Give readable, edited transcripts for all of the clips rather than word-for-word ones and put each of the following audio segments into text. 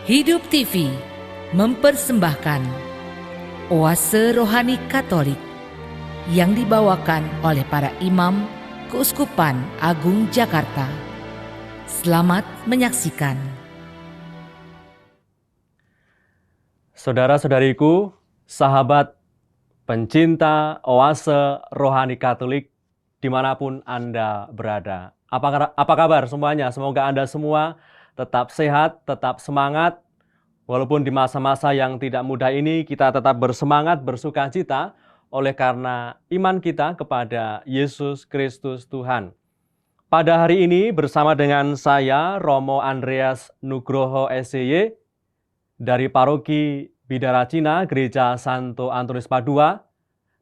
Hidup TV mempersembahkan Oase Rohani Katolik yang dibawakan oleh para imam Keuskupan Agung Jakarta. Selamat menyaksikan. Saudara-saudariku, sahabat pencinta Oase Rohani Katolik dimanapun Anda berada. Apa kabar semuanya? Semoga Anda semua tetap sehat, tetap semangat. Walaupun di masa-masa yang tidak mudah ini kita tetap bersemangat, bersuka cita oleh karena iman kita kepada Yesus Kristus Tuhan. Pada hari ini bersama dengan saya, Romo Andreas Nugroho SCY, dari Paroki Bidara Cina, Gereja Santo Antonius Padua.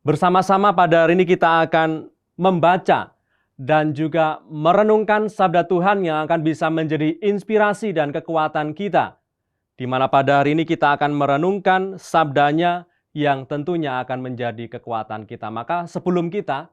Bersama-sama pada hari ini kita akan membaca dan juga merenungkan sabda Tuhan yang akan bisa menjadi inspirasi dan kekuatan kita. Di mana pada hari ini kita akan merenungkan sabdanya yang tentunya akan menjadi kekuatan kita. Maka sebelum kita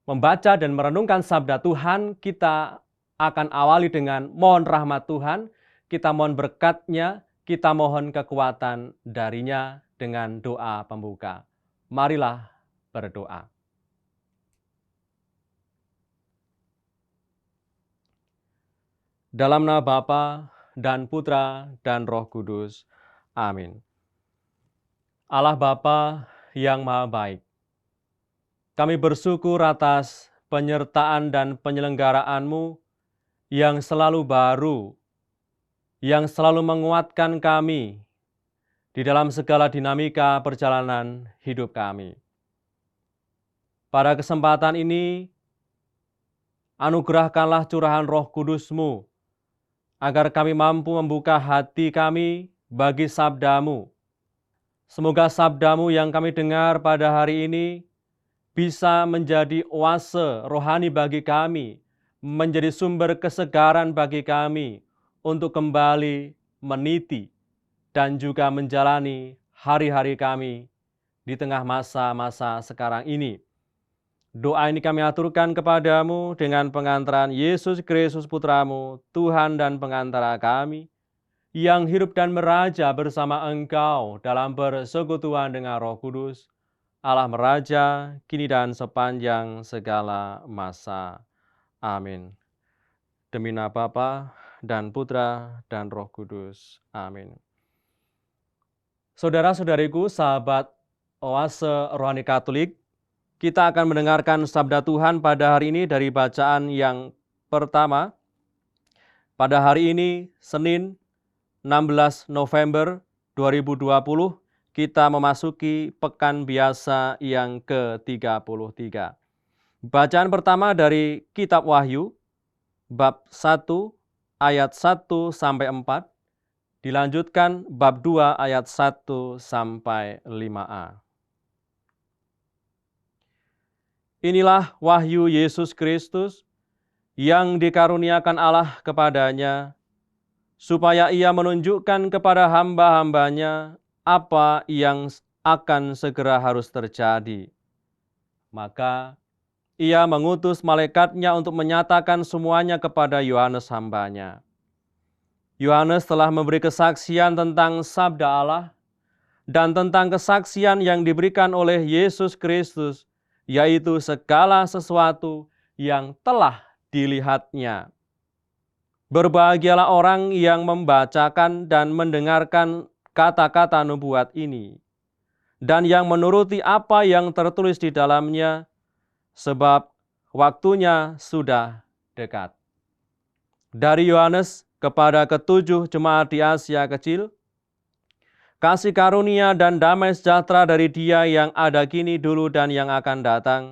membaca dan merenungkan sabda Tuhan, kita akan awali dengan mohon rahmat Tuhan, kita mohon berkat-Nya, kita mohon kekuatan darinya dengan doa pembuka. Marilah berdoa. Dalam nama Bapa dan Putra dan Roh Kudus. Amin. Allah Bapa yang Maha Baik, kami bersyukur atas penyertaan dan penyelenggaraanmu yang selalu baru, yang selalu menguatkan kami di dalam segala dinamika perjalanan hidup kami. Pada kesempatan ini, anugerahkanlah curahan Roh Kudus-Mu, agar kami mampu membuka hati kami bagi sabda-Mu. Semoga sabda-Mu yang kami dengar pada hari ini bisa menjadi oase rohani bagi kami, menjadi sumber kesegaran bagi kami untuk kembali meniti dan juga menjalani hari-hari kami di tengah masa-masa sekarang ini. Doa ini kami aturkan kepadamu dengan pengantaran Yesus Kristus Putramu, Tuhan dan pengantara kami, yang hidup dan meraja bersama Engkau dalam persekutuan dengan Roh Kudus, Allah meraja, kini dan sepanjang segala masa. Amin. Demi nama Bapa dan Putra dan Roh Kudus. Amin. Saudara-saudariku, sahabat Oase Rohani Katolik, kita akan mendengarkan sabda Tuhan pada hari ini dari bacaan yang pertama. Pada hari ini, Senin 16 November 2020, kita memasuki Pekan Biasa yang ke-33. Bacaan pertama dari Kitab Wahyu, bab 1 ayat 1 sampai 4, dilanjutkan bab 2 ayat 1 sampai 5a. Inilah wahyu Yesus Kristus yang dikaruniakan Allah kepadanya, supaya ia menunjukkan kepada hamba-hambanya apa yang akan segera harus terjadi. Maka ia mengutus malaikatnya untuk menyatakan semuanya kepada Yohanes hambanya. Yohanes telah memberi kesaksian tentang sabda Allah dan tentang kesaksian yang diberikan oleh Yesus Kristus, yaitu segala sesuatu yang telah dilihatnya. Berbahagialah orang yang membacakan dan mendengarkan kata-kata nubuat ini, dan yang menuruti apa yang tertulis di dalamnya, sebab waktunya sudah dekat. Dari Yohanes kepada ketujuh jemaat di Asia Kecil, kasih karunia dan damai sejahtera dari Dia yang ada kini, dulu, dan yang akan datang,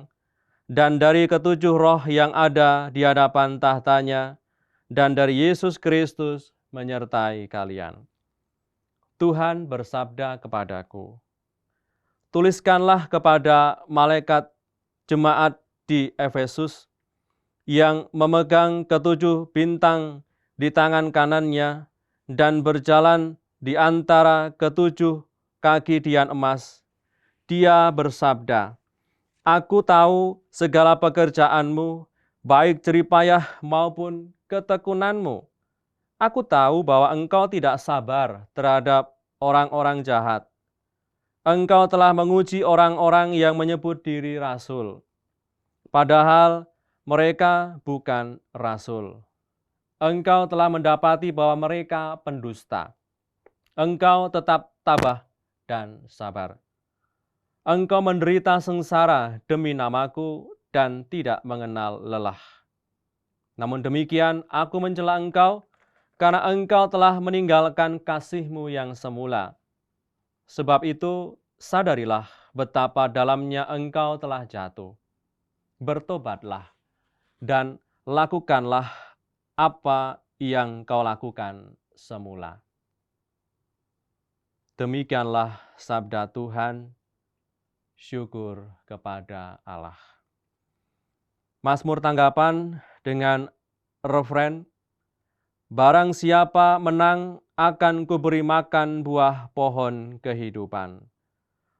dan dari ketujuh roh yang ada di hadapan tahtanya, dan dari Yesus Kristus menyertai kalian. Tuhan bersabda kepadaku, tuliskanlah kepada malaikat jemaat di Efesus yang memegang ketujuh bintang di tangan kanannya dan berjalan di antara ketujuh kaki dian emas. Dia bersabda, aku tahu segala pekerjaanmu, baik jeripayah maupun ketekunanmu, Aku tahu bahwa engkau tidak sabar terhadap orang-orang jahat. Engkau telah menguji orang-orang yang menyebut diri rasul, padahal mereka bukan rasul. Engkau telah mendapati bahwa mereka pendusta. Engkau tetap tabah dan sabar. Engkau menderita sengsara demi namaku dan tidak mengenal lelah. Namun demikian aku mencela engkau, karena engkau telah meninggalkan kasih-Mu yang semula. Sebab itu sadarilah betapa dalamnya engkau telah jatuh. Bertobatlah dan lakukanlah apa yang kau lakukan semula. Demikianlah sabda Tuhan, syukur kepada Allah. Mazmur tanggapan dengan referen, barang siapa menang akan kuberi makan buah pohon kehidupan.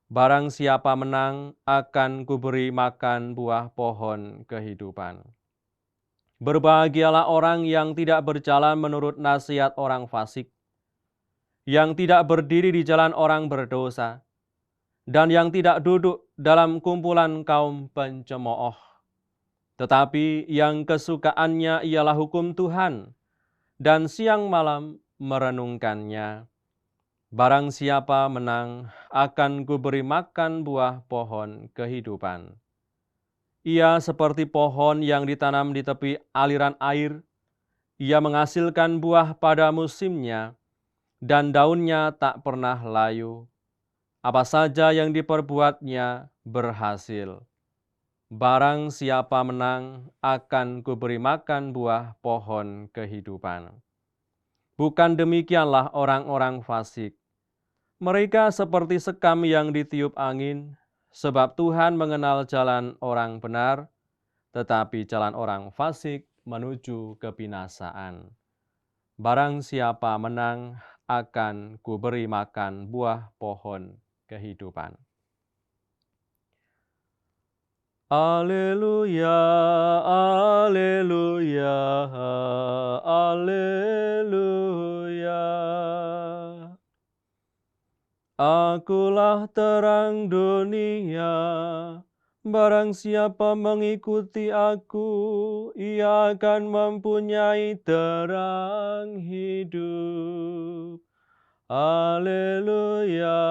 Barang siapa menang akan kuberi makan buah pohon kehidupan. Berbahagialah orang yang tidak berjalan menurut nasihat orang fasik, yang tidak berdiri di jalan orang berdosa, dan yang tidak duduk dalam kumpulan kaum pencemooh. Tetapi yang kesukaannya ialah hukum Tuhan, dan siang malam merenungkannya. Barang siapa menang, akan kuberi makan buah pohon kehidupan. Ia seperti pohon yang ditanam di tepi aliran air. Ia menghasilkan buah pada musimnya, dan daunnya tak pernah layu. Apa saja yang diperbuatnya berhasil. Barang siapa menang, akan kuberi makan buah pohon kehidupan. Bukan demikianlah orang-orang fasik. Mereka seperti sekam yang ditiup angin, sebab Tuhan mengenal jalan orang benar, tetapi jalan orang fasik menuju kebinasaan. Barang siapa menang, akan kuberi makan buah pohon kehidupan. Alleluia, alleluia, alleluia. Akulah terang dunia, barang siapa mengikuti aku, ia akan mempunyai terang hidup. Alleluia,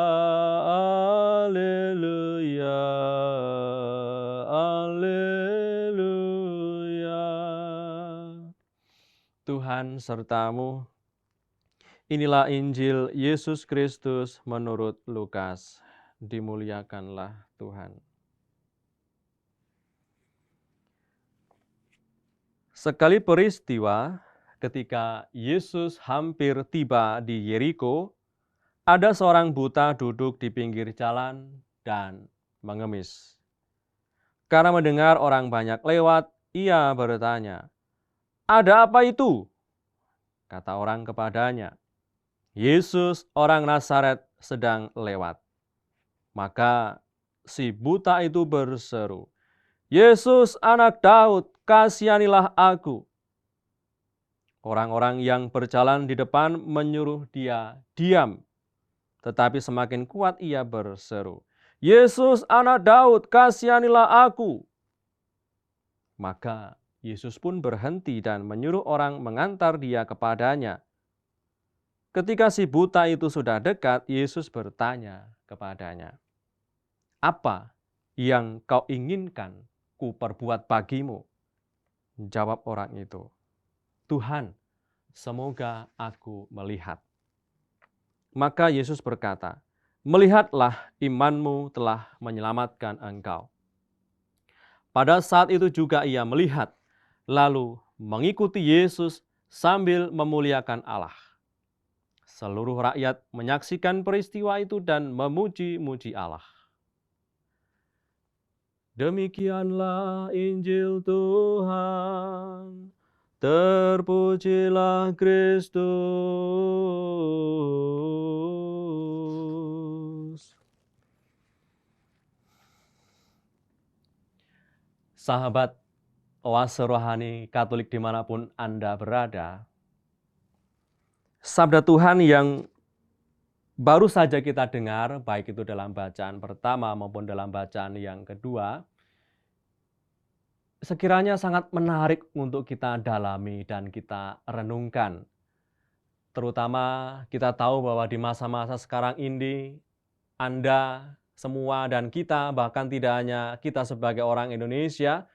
alleluia, alleluia. Tuhan sertamu. Inilah Injil Yesus Kristus menurut Lukas. Dimuliakanlah Tuhan. Sekali peristiwa ketika Yesus hampir tiba di Yeriko, ada seorang buta duduk di pinggir jalan dan mengemis. Karena mendengar orang banyak lewat, ia bertanya, "Ada apa itu?" Kata orang kepadanya, "Yesus orang Nazaret sedang lewat." Maka si buta itu berseru, "Yesus anak Daud, kasihanilah aku." Orang-orang yang berjalan di depan menyuruh dia diam. Tetapi semakin kuat ia berseru, "Yesus anak Daud, kasihanilah aku." Maka Yesus pun berhenti dan menyuruh orang mengantar dia kepadanya. Ketika si buta itu sudah dekat, Yesus bertanya kepadanya, "Apa yang kau inginkan ku perbuat bagimu?" Jawab orang itu, "Tuhan, semoga aku melihat." Maka Yesus berkata, "Melihatlah, imanmu telah menyelamatkan engkau." Pada saat itu juga ia melihat, lalu mengikuti Yesus sambil memuliakan Allah. Seluruh rakyat menyaksikan peristiwa itu dan memuji-muji Allah. Demikianlah Injil Tuhan. Terpujilah Kristus. Sahabat Oase Rohani Katolik dimanapun Anda berada, sabda Tuhan yang baru saja kita dengar, baik itu dalam bacaan pertama maupun dalam bacaan yang kedua, sekiranya sangat menarik untuk kita dalami dan kita renungkan. Terutama kita tahu bahwa di masa-masa sekarang ini, Anda semua dan kita, bahkan tidak hanya kita sebagai orang Indonesia,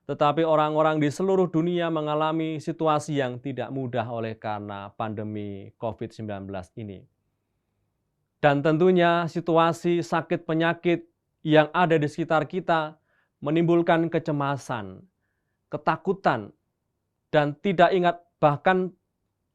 tetapi orang-orang di seluruh dunia mengalami situasi yang tidak mudah oleh karena pandemi COVID-19 ini. Dan tentunya situasi sakit penyakit yang ada di sekitar kita menimbulkan kecemasan, ketakutan, dan tidak ingat, bahkan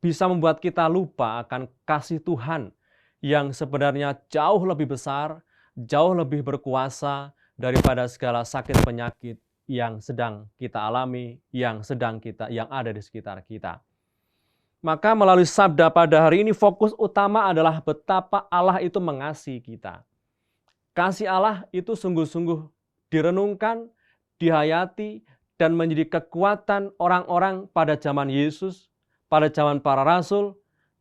bisa membuat kita lupa akan kasih Tuhan yang sebenarnya jauh lebih besar, jauh lebih berkuasa daripada segala sakit penyakit yang sedang kita alami, yang ada di sekitar kita. Maka melalui sabda pada hari ini fokus utama adalah betapa Allah itu mengasihi kita. Kasih Allah itu sungguh-sungguh direnungkan, dihayati, dan menjadi kekuatan orang-orang pada zaman Yesus, pada zaman para rasul,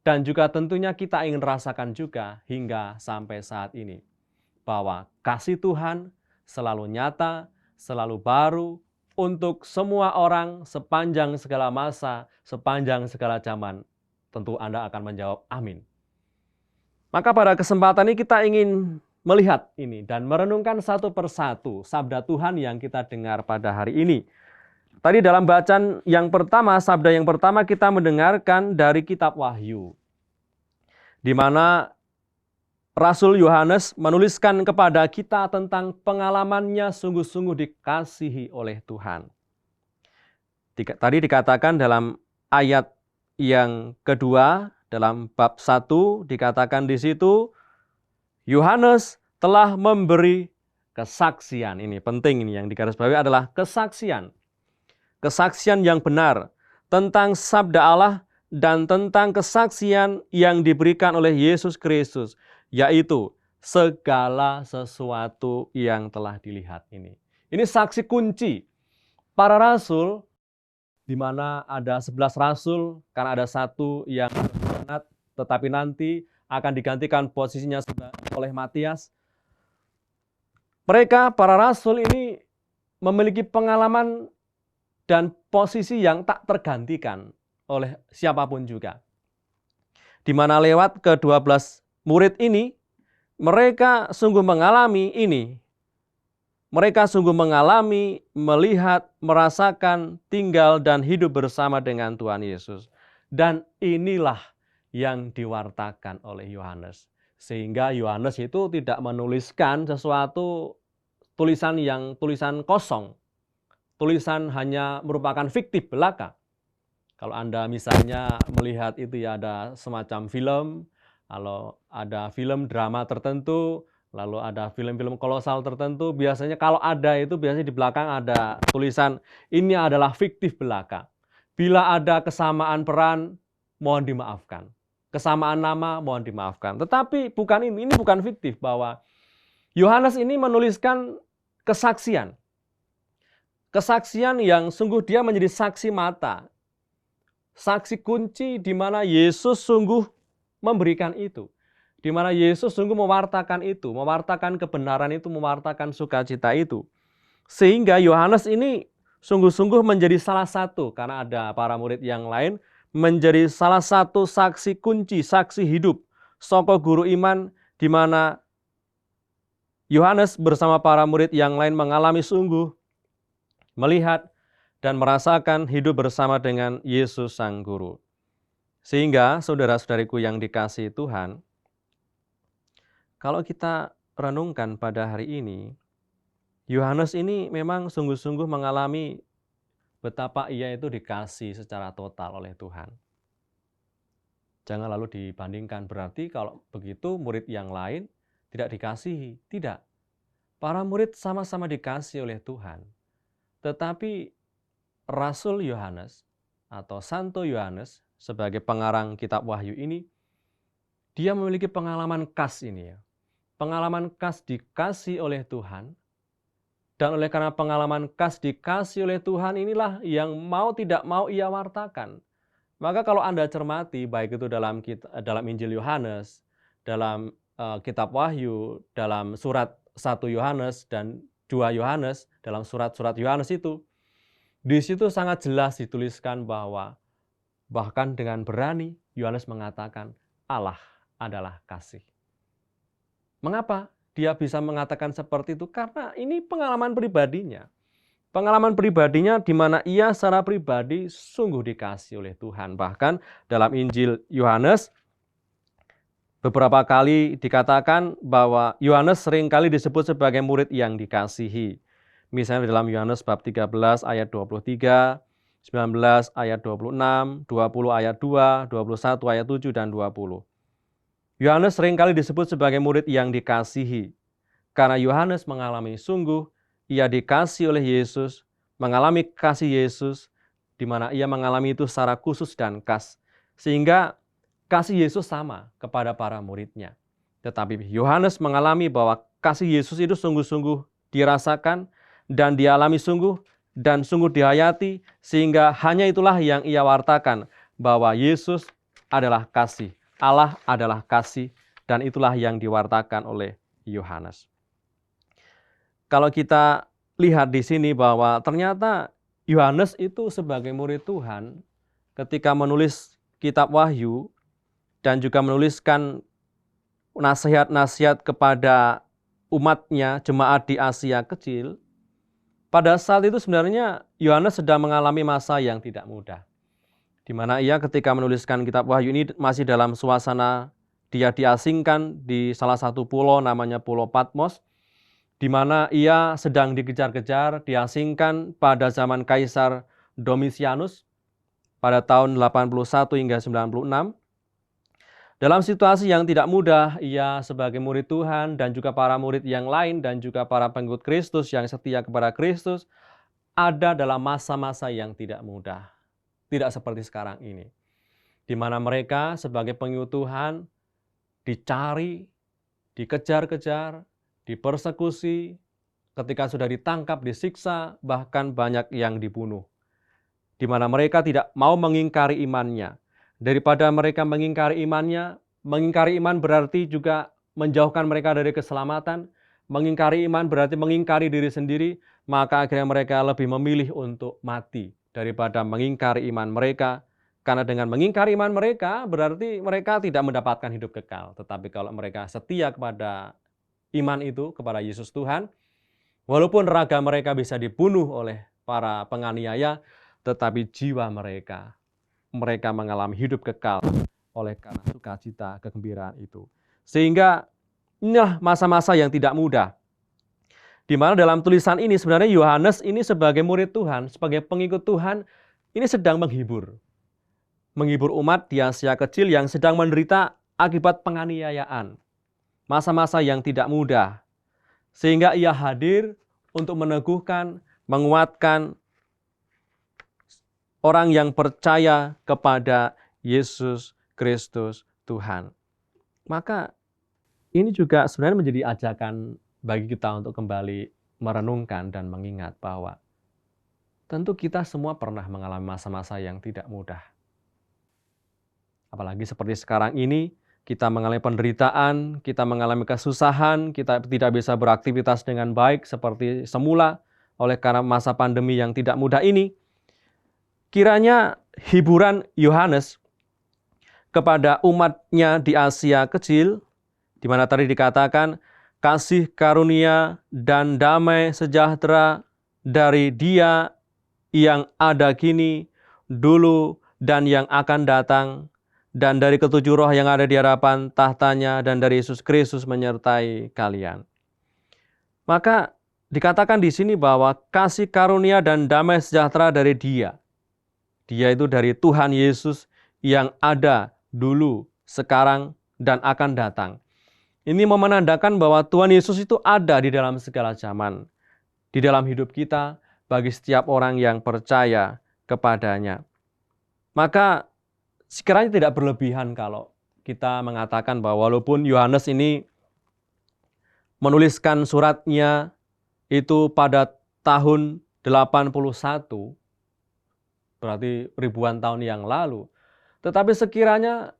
dan juga tentunya kita ingin rasakan juga hingga sampai saat ini. Bahwa kasih Tuhan selalu nyata, selalu baru, untuk semua orang sepanjang segala masa, sepanjang segala zaman. Tentu Anda akan menjawab amin. Maka pada kesempatan ini kita ingin melihat ini dan merenungkan satu persatu sabda Tuhan yang kita dengar pada hari ini. Tadi dalam bacaan yang pertama, sabda yang pertama kita mendengarkan dari kitab Wahyu, di mana Rasul Yohanes menuliskan kepada kita tentang pengalamannya sungguh-sungguh dikasihi oleh Tuhan. Tadi dikatakan dalam ayat yang kedua, dalam bab 1 dikatakan di situ, Yohanes telah memberi kesaksian. Ini penting, ini yang digarisbawahi adalah kesaksian. Kesaksian yang benar tentang sabda Allah dan tentang kesaksian yang diberikan oleh Yesus Kristus, yaitu segala sesuatu yang telah dilihat ini. Ini saksi kunci. Para rasul, di mana ada 11 rasul, karena ada satu yang berkhianat, tetapi nanti akan digantikan posisinya oleh Matias. Mereka, para rasul ini memiliki pengalaman dan posisi yang tak tergantikan oleh siapapun juga. Di mana lewat ke-12 murid ini, mereka sungguh mengalami ini. Mereka sungguh mengalami, melihat, merasakan, tinggal, dan hidup bersama dengan Tuhan Yesus. Dan inilah yang diwartakan oleh Yohanes. Sehingga Yohanes itu tidak menuliskan sesuatu tulisan kosong. Tulisan hanya merupakan fiktif belaka. Kalau Anda misalnya melihat itu ya ada semacam film, kalau ada film drama tertentu, lalu ada film-film kolosal tertentu, biasanya kalau ada itu biasanya di belakang ada tulisan, ini adalah fiktif belaka. Bila ada kesamaan peran, mohon dimaafkan. Kesamaan nama, mohon dimaafkan. Tetapi bukan ini bukan fiktif, bahwa Yohanes ini menuliskan kesaksian. Kesaksian yang sungguh dia menjadi saksi mata. Saksi kunci di mana Yesus sungguh memberikan itu. Di mana Yesus sungguh mewartakan itu, mewartakan kebenaran itu, mewartakan sukacita itu. Sehingga Yohanes ini sungguh-sungguh menjadi salah satu, karena ada para murid yang lain, menjadi salah satu saksi kunci, saksi hidup, soko guru iman, di mana Yohanes bersama para murid yang lain mengalami sungguh, melihat, dan merasakan hidup bersama dengan Yesus Sang Guru. Sehingga saudara-saudariku yang dikasihi Tuhan, kalau kita renungkan pada hari ini, Yohanes ini memang sungguh-sungguh mengalami betapa ia itu dikasihi secara total oleh Tuhan. Jangan lalu dibandingkan, berarti kalau begitu murid yang lain tidak dikasihi. Tidak. Para murid sama-sama dikasihi oleh Tuhan. Tetapi Rasul Yohanes atau Santo Yohanes sebagai pengarang kitab Wahyu ini, dia memiliki pengalaman khas ini ya. Pengalaman khas dikasih oleh Tuhan, dan oleh karena pengalaman khas dikasih oleh Tuhan inilah yang mau tidak mau ia wartakan. Maka kalau Anda cermati, baik itu dalam Injil Yohanes, dalam kitab Wahyu, dalam surat 1 Yohanes dan 2 Yohanes, dalam surat-surat Yohanes itu, di situ sangat jelas dituliskan bahwa bahkan dengan berani Yohanes mengatakan Allah adalah kasih. Mengapa dia bisa mengatakan seperti itu? Karena ini pengalaman pribadinya. Pengalaman pribadinya di mana ia secara pribadi sungguh dikasih oleh Tuhan. Bahkan dalam Injil Yohanes beberapa kali dikatakan bahwa Yohanes seringkali disebut sebagai murid yang dikasihi. Misalnya dalam Yohanes bab 13 ayat 23, 19 ayat 26, 20 ayat 2, 21 ayat 7 dan 20. Yohanes seringkali disebut sebagai murid yang dikasihi. Karena Yohanes mengalami sungguh ia dikasih oleh Yesus, mengalami kasih Yesus, di mana ia mengalami itu secara khusus dan khas. Sehingga kasih Yesus sama kepada para muridnya. Tetapi Yohanes mengalami bahwa kasih Yesus itu sungguh-sungguh dirasakan dan dialami sungguh dan sungguh dihayati, sehingga hanya itulah yang ia wartakan, bahwa Yesus adalah kasih, Allah adalah kasih, dan itulah yang diwartakan oleh Yohanes. Kalau kita lihat di sini bahwa ternyata Yohanes itu sebagai murid Tuhan ketika menulis kitab Wahyu dan juga menuliskan nasihat-nasihat kepada umatnya, jemaat di Asia Kecil, pada saat itu sebenarnya Yohanes sedang mengalami masa yang tidak mudah. Di mana ia ketika menuliskan kitab Wahyu ini masih dalam suasana dia diasingkan di salah satu pulau namanya Pulau Patmos, di mana ia sedang dikejar-kejar, diasingkan pada zaman Kaisar Domitianus pada tahun 81 hingga 96. Dalam situasi yang tidak mudah, ia sebagai murid Tuhan dan juga para murid yang lain dan juga para pengikut Kristus yang setia kepada Kristus ada dalam masa-masa yang tidak mudah. Tidak seperti sekarang ini, di mana mereka sebagai pengikut Tuhan dicari, dikejar-kejar, dipersekusi, ketika sudah ditangkap, disiksa, bahkan banyak yang dibunuh. Di mana mereka tidak mau mengingkari imannya. Daripada mereka mengingkari imannya, mengingkari iman berarti juga menjauhkan mereka dari keselamatan. Mengingkari iman berarti mengingkari diri sendiri, maka akhirnya mereka lebih memilih untuk mati daripada mengingkari iman mereka. Karena dengan mengingkari iman mereka, berarti mereka tidak mendapatkan hidup kekal. Tetapi kalau mereka setia kepada iman itu, kepada Yesus Tuhan, walaupun raga mereka bisa dibunuh oleh para penganiaya, tetapi jiwa mereka mengalami hidup kekal oleh karena sukacita, kegembiraan itu. Sehingga inilah masa-masa yang tidak mudah. Di mana dalam tulisan ini sebenarnya Yohanes ini sebagai murid Tuhan, sebagai pengikut Tuhan, ini sedang menghibur umat di Asia Kecil yang sedang menderita akibat penganiayaan. Masa-masa yang tidak mudah. Sehingga ia hadir untuk meneguhkan, menguatkan orang yang percaya kepada Yesus Kristus Tuhan. Maka ini juga sebenarnya menjadi ajakan bagi kita untuk kembali merenungkan dan mengingat bahwa tentu kita semua pernah mengalami masa-masa yang tidak mudah. Apalagi seperti sekarang ini, kita mengalami penderitaan, kita mengalami kesusahan, kita tidak bisa beraktivitas dengan baik seperti semula oleh karena masa pandemi yang tidak mudah ini. Kiranya hiburan Yohanes kepada umatnya di Asia Kecil, di mana tadi dikatakan kasih karunia dan damai sejahtera dari Dia yang ada kini, dulu, dan yang akan datang, dan dari ketujuh roh yang ada di hadapan tahtanya, dan dari Yesus Kristus menyertai kalian. Maka dikatakan di sini bahwa kasih karunia dan damai sejahtera dari Dia. Dia itu dari Tuhan Yesus yang ada dulu, sekarang, dan akan datang. Ini menandakan bahwa Tuhan Yesus itu ada di dalam segala zaman, di dalam hidup kita, bagi setiap orang yang percaya kepadanya. Maka sekiranya tidak berlebihan kalau kita mengatakan bahwa walaupun Yohanes ini menuliskan suratnya itu pada tahun 81, berarti ribuan tahun yang lalu, Tetapi sekiranya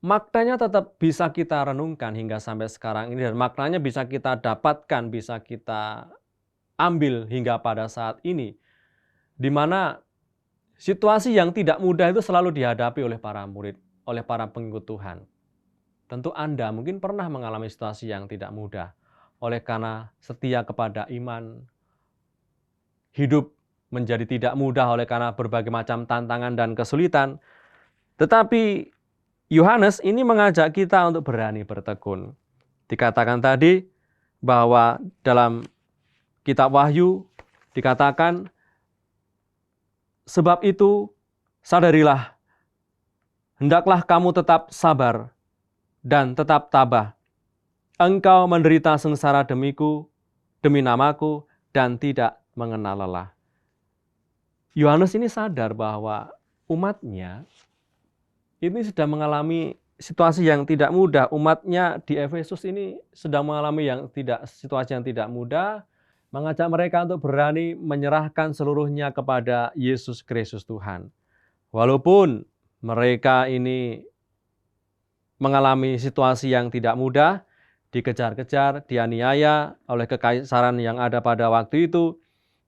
maknanya tetap bisa kita renungkan hingga sampai sekarang ini, dan maknanya bisa kita dapatkan, bisa kita ambil hingga pada saat ini, di mana situasi yang tidak mudah itu selalu dihadapi oleh para murid, oleh para pengikut Tuhan. Tentu Anda mungkin pernah mengalami situasi yang tidak mudah, oleh karena setia kepada iman, hidup menjadi tidak mudah oleh karena berbagai macam tantangan dan kesulitan. Tetapi Yohanes ini mengajak kita untuk berani bertekun. Dikatakan tadi bahwa dalam kitab Wahyu dikatakan, sebab itu sadarilah, hendaklah kamu tetap sabar dan tetap tabah. Engkau menderita sengsara demiku, demi namaku, dan tidak mengenal lelah. Yohanes ini sadar bahwa umatnya ini sudah mengalami situasi yang tidak mudah. Umatnya di Efesus ini sedang mengalami situasi yang tidak mudah, mengajak mereka untuk berani menyerahkan seluruhnya kepada Yesus Kristus Tuhan. Walaupun mereka ini mengalami situasi yang tidak mudah, dikejar-kejar, dianiaya oleh kekaisaran yang ada pada waktu itu,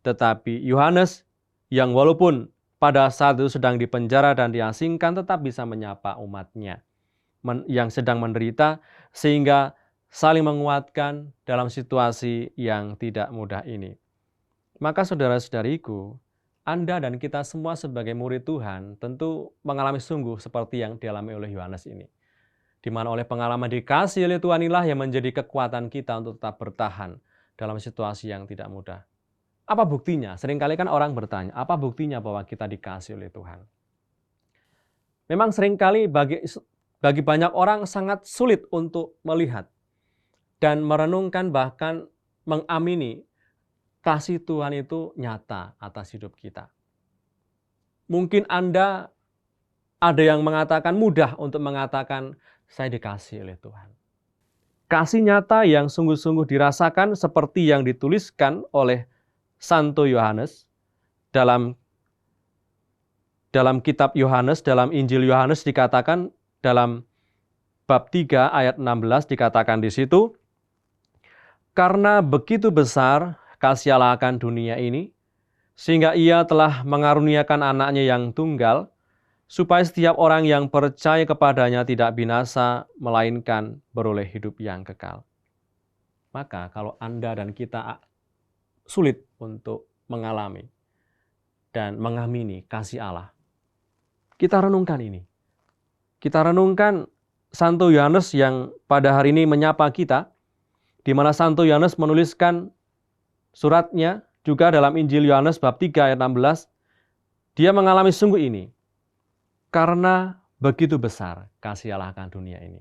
tetapi Yohanes yang walaupun pada saat itu sedang dipenjara dan diasingkan, tetap bisa menyapa umatnya yang sedang menderita, sehingga saling menguatkan dalam situasi yang tidak mudah ini. Maka saudara-saudariku, Anda dan kita semua sebagai murid Tuhan tentu mengalami sungguh seperti yang dialami oleh Yohanes ini. Di mana oleh pengalaman dikasih oleh Tuhan inilah yang menjadi kekuatan kita untuk tetap bertahan dalam situasi yang tidak mudah. Apa buktinya? Seringkali kan orang bertanya, apa buktinya bahwa kita dikasih oleh Tuhan? Memang seringkali bagi banyak orang sangat sulit untuk melihat dan merenungkan, bahkan mengamini kasih Tuhan itu nyata atas hidup kita. Mungkin Anda ada yang mengatakan, mudah untuk mengatakan, saya dikasih oleh Tuhan. Kasih nyata yang sungguh-sungguh dirasakan seperti yang dituliskan oleh Santo Yohanes dalam kitab Yohanes, dalam Injil Yohanes dikatakan dalam bab 3 ayat 16 dikatakan di situ, karena begitu besar kasih Allah akan dunia ini, sehingga Ia telah mengaruniakan anaknya yang tunggal, supaya setiap orang yang percaya kepadanya tidak binasa, melainkan beroleh hidup yang kekal. Maka kalau Anda dan kita sulit untuk mengalami dan mengamini kasih Allah, kita renungkan ini. Kita renungkan Santo Yohanes yang pada hari ini menyapa kita, di mana Santo Yohanes menuliskan suratnya juga dalam Injil Yohanes bab 3 ayat 16, dia mengalami sungguh ini, karena begitu besar kasih Allah akan dunia ini.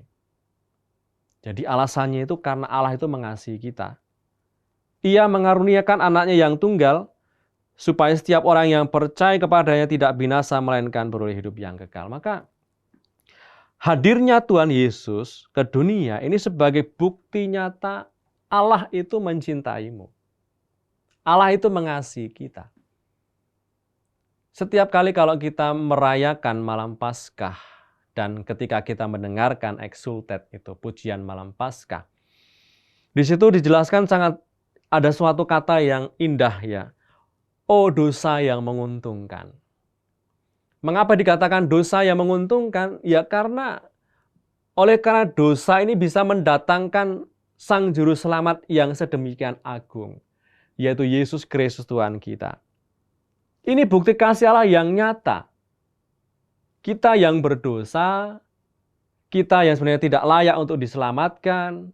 Jadi alasannya itu karena Allah itu mengasihi kita. Ia mengaruniakan anaknya yang tunggal, supaya setiap orang yang percaya kepadanya tidak binasa, melainkan beroleh hidup yang kekal. Maka hadirnya Tuhan Yesus ke dunia ini sebagai bukti nyata Allah itu mencintaimu. Allah itu mengasihi kita. Setiap kali kalau kita merayakan malam Paskah, dan ketika kita mendengarkan exsultet itu, pujian malam Paskah, di situ dijelaskan sangat ada suatu kata yang indah ya. Oh dosa yang menguntungkan. Mengapa dikatakan dosa yang menguntungkan? Ya karena dosa ini bisa mendatangkan Sang Juru Selamat yang sedemikian agung, yaitu Yesus Kristus Tuhan kita. Ini bukti kasih Allah yang nyata. Kita yang berdosa, kita yang sebenarnya tidak layak untuk diselamatkan,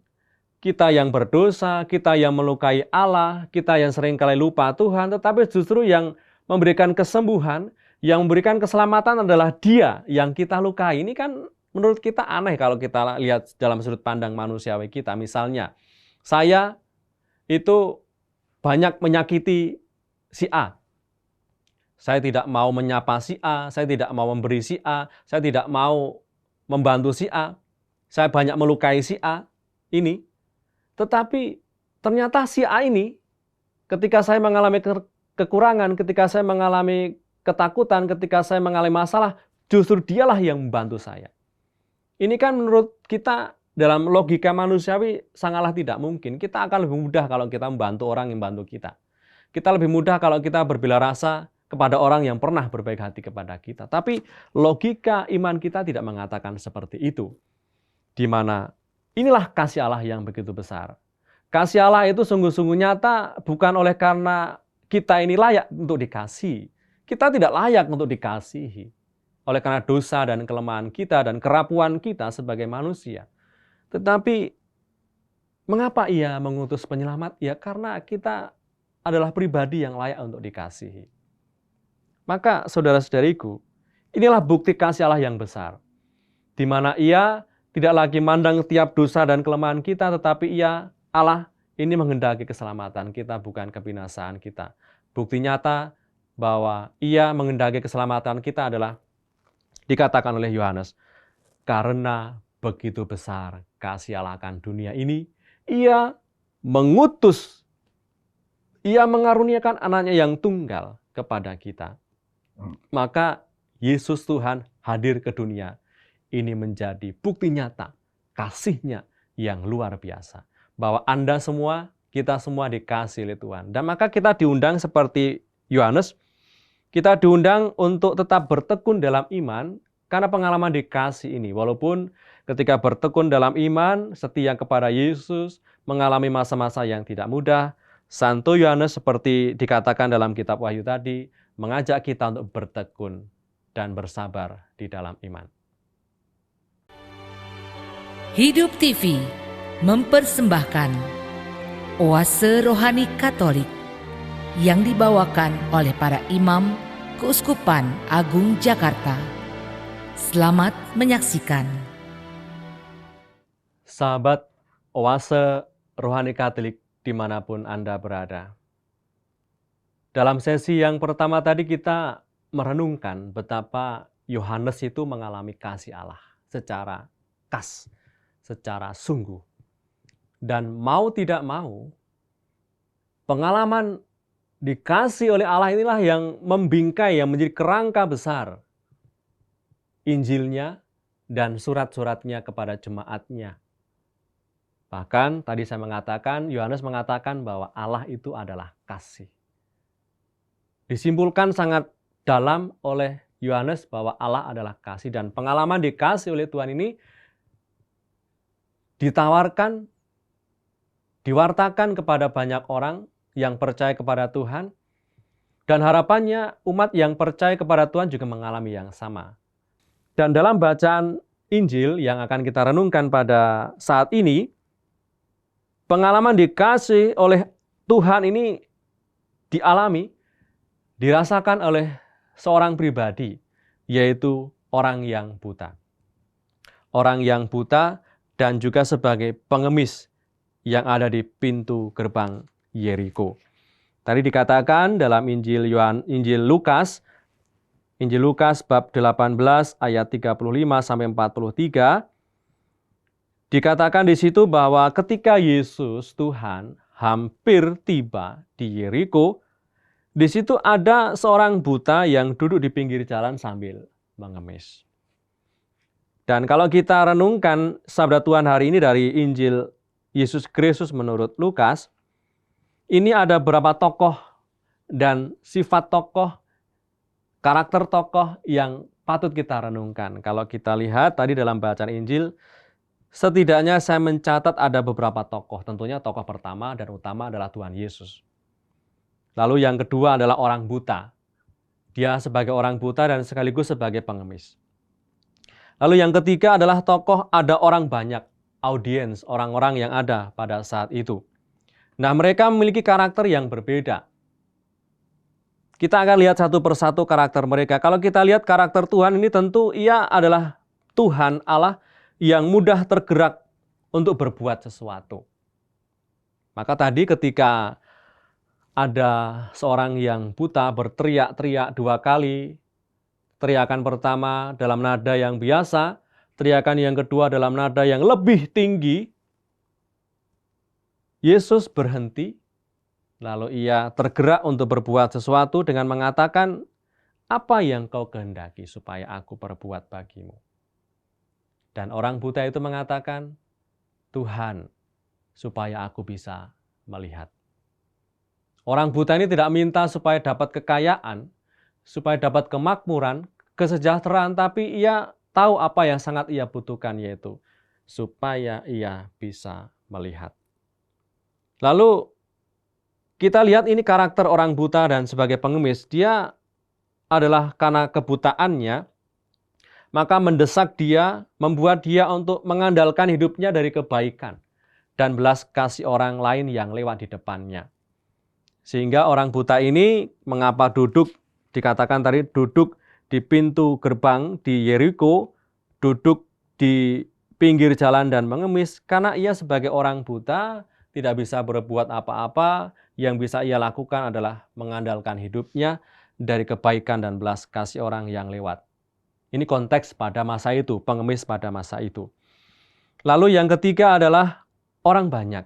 kita yang berdosa, kita yang melukai Allah, kita yang seringkali lupa Tuhan, tetapi justru yang memberikan kesembuhan, yang memberikan keselamatan adalah Dia yang kita lukai. Ini kan menurut kita aneh kalau kita lihat dalam sudut pandang manusiawi kita. Misalnya, saya itu banyak menyakiti si A. Saya tidak mau menyapa si A, saya tidak mau memberi si A, saya tidak mau membantu si A, saya banyak melukai si A ini. Tetapi ternyata si A ini, ketika saya mengalami kekurangan, ketika saya mengalami ketakutan, ketika saya mengalami masalah, Justru dialah yang membantu saya. Ini kan menurut kita dalam logika manusiawi sangatlah tidak mungkin. Kita akan lebih mudah kalau kita membantu orang yang membantu kita. Kita lebih mudah kalau kita berbela rasa kepada orang yang pernah berbaik hati kepada kita. Tapi logika iman kita tidak mengatakan seperti itu. Di mana inilah kasih Allah yang begitu besar. Kasih Allah itu sungguh-sungguh nyata bukan oleh karena kita ini layak untuk dikasihi. Kita tidak layak untuk dikasihi oleh karena dosa dan kelemahan kita dan kerapuan kita sebagai manusia. Tetapi mengapa Ia mengutus penyelamat? Ya karena kita adalah pribadi yang layak untuk dikasihi. Maka saudara-saudariku, inilah bukti kasih Allah yang besar. Di mana Ia tidak lagi mandang tiap dosa dan kelemahan kita, tetapi Ia, Allah, ini menghendaki keselamatan kita, bukan kebinasaan kita. Bukti nyata bahwa Ia menghendaki keselamatan kita adalah dikatakan oleh Yohanes, karena begitu besar kasih Allah akan dunia ini, Ia mengutus, Ia mengaruniakan anaknya yang tunggal kepada kita. Maka Yesus Tuhan hadir ke dunia. Ini menjadi bukti nyata kasih-Nya yang luar biasa. Bahwa Anda semua, kita semua dikasih oleh Tuhan. Dan maka kita diundang seperti Yohanes, kita diundang untuk tetap bertekun dalam iman karena pengalaman dikasih ini. Walaupun ketika bertekun dalam iman, setia kepada Yesus, mengalami masa-masa yang tidak mudah, Santo Yohanes seperti dikatakan dalam kitab Wahyu tadi, mengajak kita untuk bertekun dan bersabar di dalam iman. Hidup TV mempersembahkan Oase Rohani Katolik yang dibawakan oleh para imam Keuskupan Agung Jakarta. Selamat menyaksikan. Sahabat Oase Rohani Katolik dimanapun Anda berada. Dalam sesi yang pertama tadi kita merenungkan betapa Yohanes itu mengalami kasih Allah secara khas, secara sungguh. Dan mau tidak mau, pengalaman dikasih oleh Allah inilah yang membingkai, yang menjadi kerangka besar Injilnya dan surat-suratnya kepada jemaatnya. Bahkan tadi saya mengatakan, Yohanes mengatakan bahwa Allah itu adalah kasih. Disimpulkan sangat dalam oleh Yohanes bahwa Allah adalah kasih. Dan pengalaman dikasih oleh Tuhan ini ditawarkan, diwartakan kepada banyak orang yang percaya kepada Tuhan, dan harapannya umat yang percaya kepada Tuhan juga mengalami yang sama. Dan dalam bacaan Injil yang akan kita renungkan pada saat ini, pengalaman dikasih oleh Tuhan ini dialami, dirasakan oleh seorang pribadi, yaitu orang yang buta. Orang yang buta dan juga sebagai pengemis yang ada di pintu gerbang Yeriko. Tadi dikatakan dalam Injil Lukas bab 18 ayat 35 sampai 43, dikatakan di situ bahwa ketika Yesus Tuhan hampir tiba di Yeriko, di situ ada seorang buta yang duduk di pinggir jalan sambil mengemis. Dan kalau kita renungkan sabda Tuhan hari ini dari Injil Yesus Kristus menurut Lukas, ini ada beberapa tokoh dan sifat tokoh, karakter tokoh yang patut kita renungkan. Kalau kita lihat tadi dalam bacaan Injil, setidaknya saya mencatat ada beberapa tokoh. Tentunya tokoh pertama dan utama adalah Tuhan Yesus. Lalu yang kedua adalah orang buta. Dia sebagai orang buta dan sekaligus sebagai pengemis. Lalu yang ketiga adalah tokoh ada orang banyak, audiens, orang-orang yang ada pada saat itu. Nah, mereka memiliki karakter yang berbeda. Kita akan lihat satu persatu karakter mereka. Kalau kita lihat karakter Tuhan ini tentu Ia adalah Tuhan Allah yang mudah tergerak untuk berbuat sesuatu. Maka tadi ketika ada seorang yang buta berteriak-teriak 2 kali, teriakan pertama dalam nada yang biasa, teriakan yang kedua dalam nada yang lebih tinggi, Yesus berhenti, lalu Ia tergerak untuk berbuat sesuatu dengan mengatakan, apa yang kau kehendaki supaya aku perbuat bagimu? Dan orang buta itu mengatakan, Tuhan, supaya aku bisa melihat. Orang buta ini tidak minta supaya dapat kekayaan, supaya dapat kemakmuran, kesejahteraan, tapi ia tahu apa yang sangat ia butuhkan, yaitu supaya ia bisa melihat. Lalu kita lihat ini karakter orang buta dan sebagai pengemis, dia adalah karena kebutaannya, maka mendesak dia, membuat dia untuk mengandalkan hidupnya dari kebaikan dan belas kasih orang lain yang lewat di depannya. Sehingga orang buta ini mengapa dikatakan tadi duduk di pintu gerbang di Yeriko, duduk di pinggir jalan dan mengemis, karena ia sebagai orang buta tidak bisa berbuat apa-apa, yang bisa ia lakukan adalah mengandalkan hidupnya dari kebaikan dan belas kasih orang yang lewat. Ini konteks pada masa itu, pengemis pada masa itu. Lalu yang ketiga adalah orang banyak.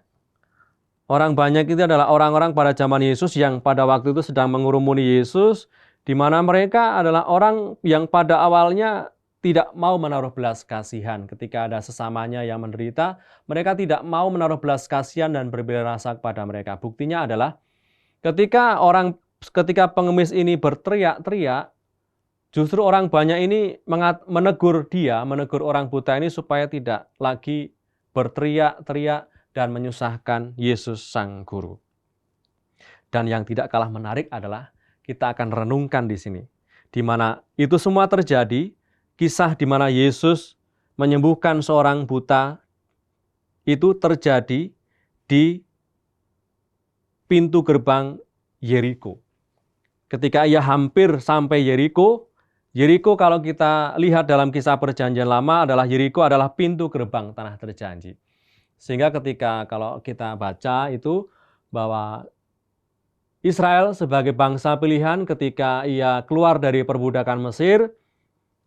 Orang banyak itu adalah orang-orang pada zaman Yesus yang pada waktu itu sedang mengurumuni Yesus, di mana mereka adalah orang yang pada awalnya tidak mau menaruh belas kasihan ketika ada sesamanya yang menderita. Mereka tidak mau menaruh belas kasihan dan berbela rasa kepada mereka. Buktinya adalah ketika pengemis ini berteriak-teriak, justru orang banyak ini menegur orang buta ini supaya tidak lagi berteriak-teriak dan menyusahkan Yesus Sang Guru. Dan yang tidak kalah menarik adalah kita akan renungkan di sini, di mana itu semua terjadi, kisah di mana Yesus menyembuhkan seorang buta itu terjadi di pintu gerbang Yeriko. Ketika ia hampir sampai Yeriko kalau kita lihat dalam kisah Perjanjian Lama Yeriko adalah pintu gerbang tanah terjanji. Sehingga kalau kita baca itu bahwa Israel sebagai bangsa pilihan ketika ia keluar dari perbudakan Mesir,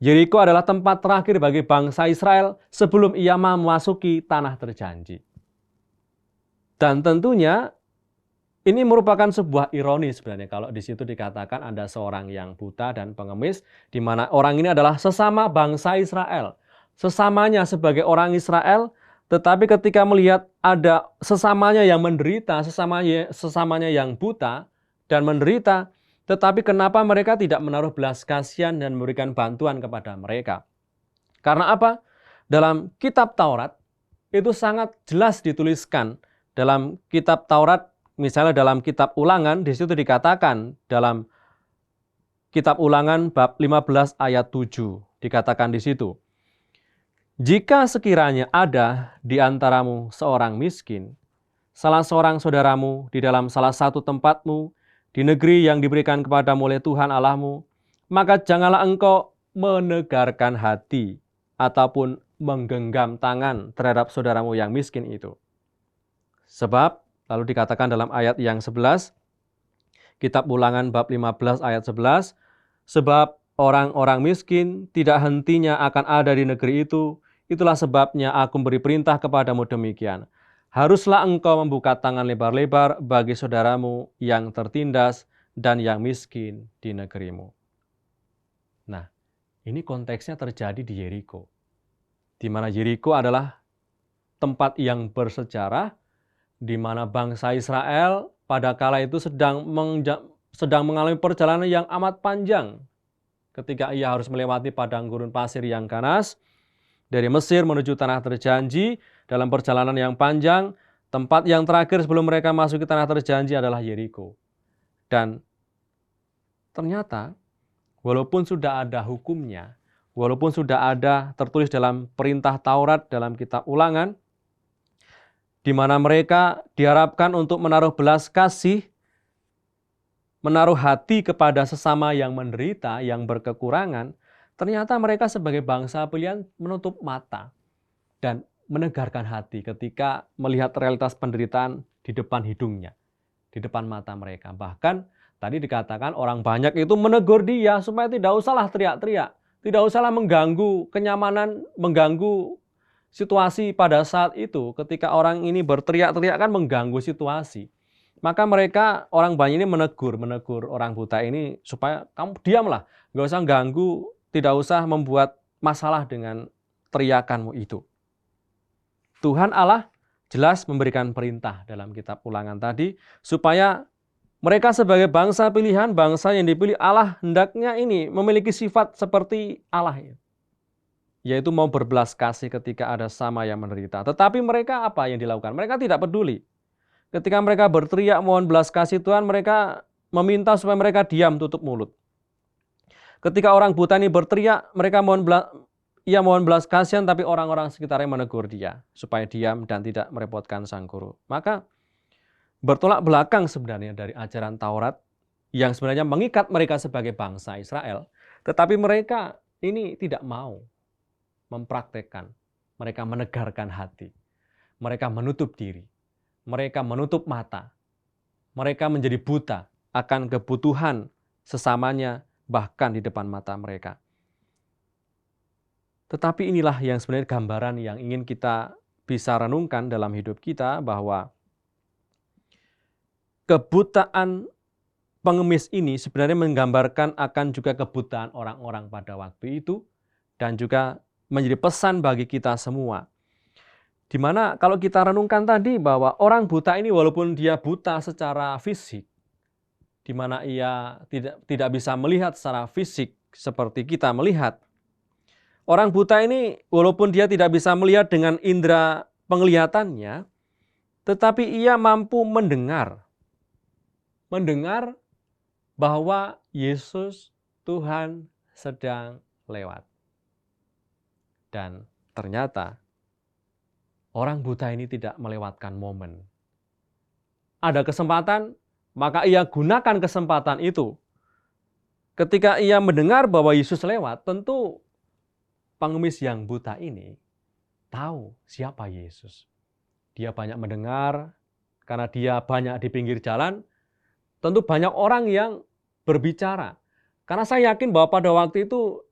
Yeriko adalah tempat terakhir bagi bangsa Israel sebelum ia memasuki tanah terjanji. Dan tentunya ini merupakan sebuah ironi sebenarnya kalau di situ dikatakan ada seorang yang buta dan pengemis, di mana orang ini adalah sesama bangsa Israel. Sesamanya sebagai orang Israel, tetapi ketika melihat ada sesamanya yang menderita, sesamanya yang buta dan menderita, tetapi kenapa mereka tidak menaruh belas kasihan dan memberikan bantuan kepada mereka? Karena apa? Dalam kitab Taurat, itu sangat jelas dituliskan dalam kitab Taurat, misalnya dalam kitab Ulangan, di situ dikatakan dalam kitab Ulangan bab 15 ayat 7, dikatakan di situ, jika sekiranya ada di antaramu seorang miskin, salah seorang saudaramu di dalam salah satu tempatmu, di negeri yang diberikan kepadamu oleh Tuhan Allahmu, maka janganlah engkau menegarkan hati ataupun menggenggam tangan terhadap saudaramu yang miskin itu. Sebab, lalu dikatakan dalam ayat yang 11, kitab Ulangan bab 15 ayat 11, sebab orang-orang miskin tidak hentinya akan ada di negeri itu, itulah sebabnya aku beri perintah kepadamu demikian. Haruslah engkau membuka tangan lebar-lebar bagi saudaramu yang tertindas dan yang miskin di negerimu. Nah, ini konteksnya terjadi di Yeriko. Di mana Yeriko adalah tempat yang bersejarah, di mana bangsa Israel pada kala itu sedang mengalami perjalanan yang amat panjang. Ketika ia harus melewati padang gurun pasir yang ganas, dari Mesir menuju tanah terjanji, dalam perjalanan yang panjang, tempat yang terakhir sebelum mereka masuk ke tanah terjanji adalah Yeriko. Dan ternyata, walaupun sudah ada hukumnya, walaupun sudah ada tertulis dalam perintah Taurat dalam kitab Ulangan, di mana mereka diharapkan untuk menaruh belas kasih, menaruh hati kepada sesama yang menderita, yang berkekurangan, ternyata mereka sebagai bangsa pilihan menutup mata dan menegarkan hati ketika melihat realitas penderitaan di depan hidungnya, di depan mata mereka. Bahkan tadi dikatakan orang banyak itu menegur dia supaya tidak usahlah teriak-teriak, tidak usahlah mengganggu kenyamanan, mengganggu situasi pada saat itu. Ketika orang ini berteriak-teriak kan mengganggu situasi. Maka mereka, orang banyak ini menegur orang buta ini supaya kamu diamlah, nggak usah ganggu, tidak usah membuat masalah dengan teriakanmu itu. Tuhan Allah jelas memberikan perintah dalam kitab Ulangan tadi, supaya mereka sebagai bangsa pilihan, bangsa yang dipilih Allah hendaknya ini memiliki sifat seperti Allah, yaitu mau berbelas kasih ketika ada sama yang menderita. Tetapi mereka apa yang dilakukan? Mereka tidak peduli. Ketika mereka berteriak mohon belas kasih Tuhan, mereka meminta supaya mereka diam, tutup mulut. Ketika orang buta ini berteriak, mereka mohon belas kasihan, tapi orang-orang sekitarnya menegur dia supaya diam dan tidak merepotkan sang guru. Maka bertolak belakang sebenarnya dari ajaran Taurat yang sebenarnya mengikat mereka sebagai bangsa Israel, tetapi mereka ini tidak mau mempraktekkan. Mereka menegarkan hati. Mereka menutup diri. Mereka menutup mata. Mereka menjadi buta akan kebutuhan sesamanya, bahkan di depan mata mereka. Tetapi inilah yang sebenarnya gambaran yang ingin kita bisa renungkan dalam hidup kita, bahwa kebutaan pengemis ini sebenarnya menggambarkan akan juga kebutaan orang-orang pada waktu itu, dan juga menjadi pesan bagi kita semua. Di mana kalau kita renungkan tadi bahwa orang buta ini walaupun dia buta secara fisik, di mana ia tidak bisa melihat secara fisik seperti kita melihat. Orang buta ini walaupun dia tidak bisa melihat dengan indera penglihatannya, tetapi ia mampu mendengar. Mendengar bahwa Yesus Tuhan sedang lewat. Dan ternyata orang buta ini tidak melewatkan momen. Ada kesempatan, maka ia gunakan kesempatan itu. Ketika ia mendengar bahwa Yesus lewat, tentu pengemis yang buta ini tahu siapa Yesus. Dia banyak mendengar, karena dia banyak di pinggir jalan, tentu banyak orang yang berbicara. Karena saya yakin bahwa pada waktu itu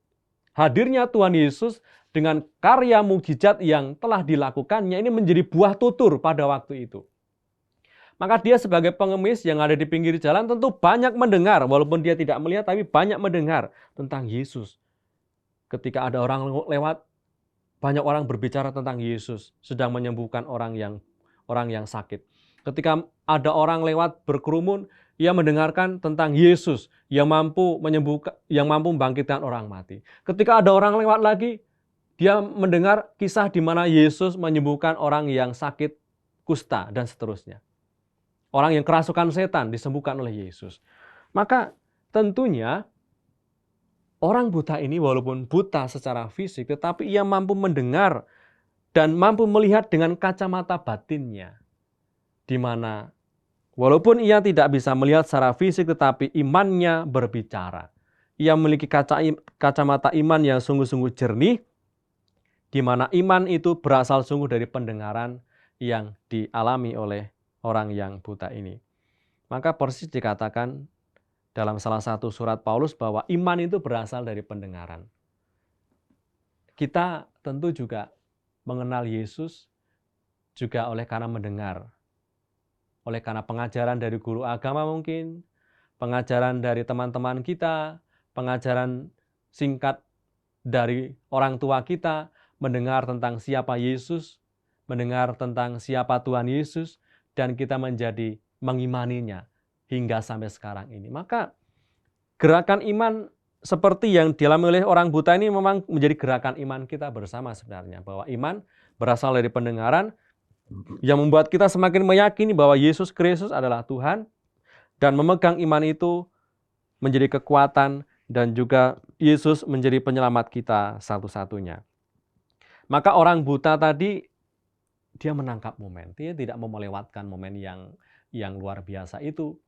hadirnya Tuhan Yesus dengan karya mukjizat yang telah dilakukannya ini menjadi buah tutur pada waktu itu. Maka dia sebagai pengemis yang ada di pinggir jalan tentu banyak mendengar, walaupun dia tidak melihat, tapi banyak mendengar tentang Yesus. Ketika ada orang lewat, banyak orang berbicara tentang Yesus sedang menyembuhkan orang yang sakit. Ketika ada orang lewat berkerumun, ia mendengarkan tentang Yesus yang mampu menyembuhkan, yang mampu membangkitkan orang mati. Ketika ada orang lewat lagi, dia mendengar kisah di mana Yesus menyembuhkan orang yang sakit kusta dan seterusnya. Orang yang kerasukan setan disembuhkan oleh Yesus. Maka tentunya orang buta ini walaupun buta secara fisik, tetapi ia mampu mendengar dan mampu melihat dengan kacamata batinnya. Di mana walaupun ia tidak bisa melihat secara fisik, tetapi imannya berbicara. Ia memiliki kacamata iman yang sungguh-sungguh jernih, di mana iman itu berasal sungguh dari pendengaran yang dialami oleh orang yang buta ini. Maka persis dikatakan dalam salah satu surat Paulus bahwa iman itu berasal dari pendengaran. Kita tentu juga mengenal Yesus juga oleh karena mendengar. Oleh karena pengajaran dari guru agama mungkin, pengajaran dari teman-teman kita, pengajaran singkat dari orang tua kita, mendengar tentang siapa Yesus, mendengar tentang siapa Tuhan Yesus, dan kita menjadi mengimaninya hingga sampai sekarang ini. Maka gerakan iman seperti yang dialami oleh orang buta ini memang menjadi gerakan iman kita bersama sebenarnya. Bahwa iman berasal dari pendengaran yang membuat kita semakin meyakini bahwa Yesus Kristus adalah Tuhan, dan memegang iman itu menjadi kekuatan, dan juga Yesus menjadi penyelamat kita satu-satunya. Maka orang buta tadi, dia menangkap momen. Dia tidak mau melewatkan momen yang luar biasa itu.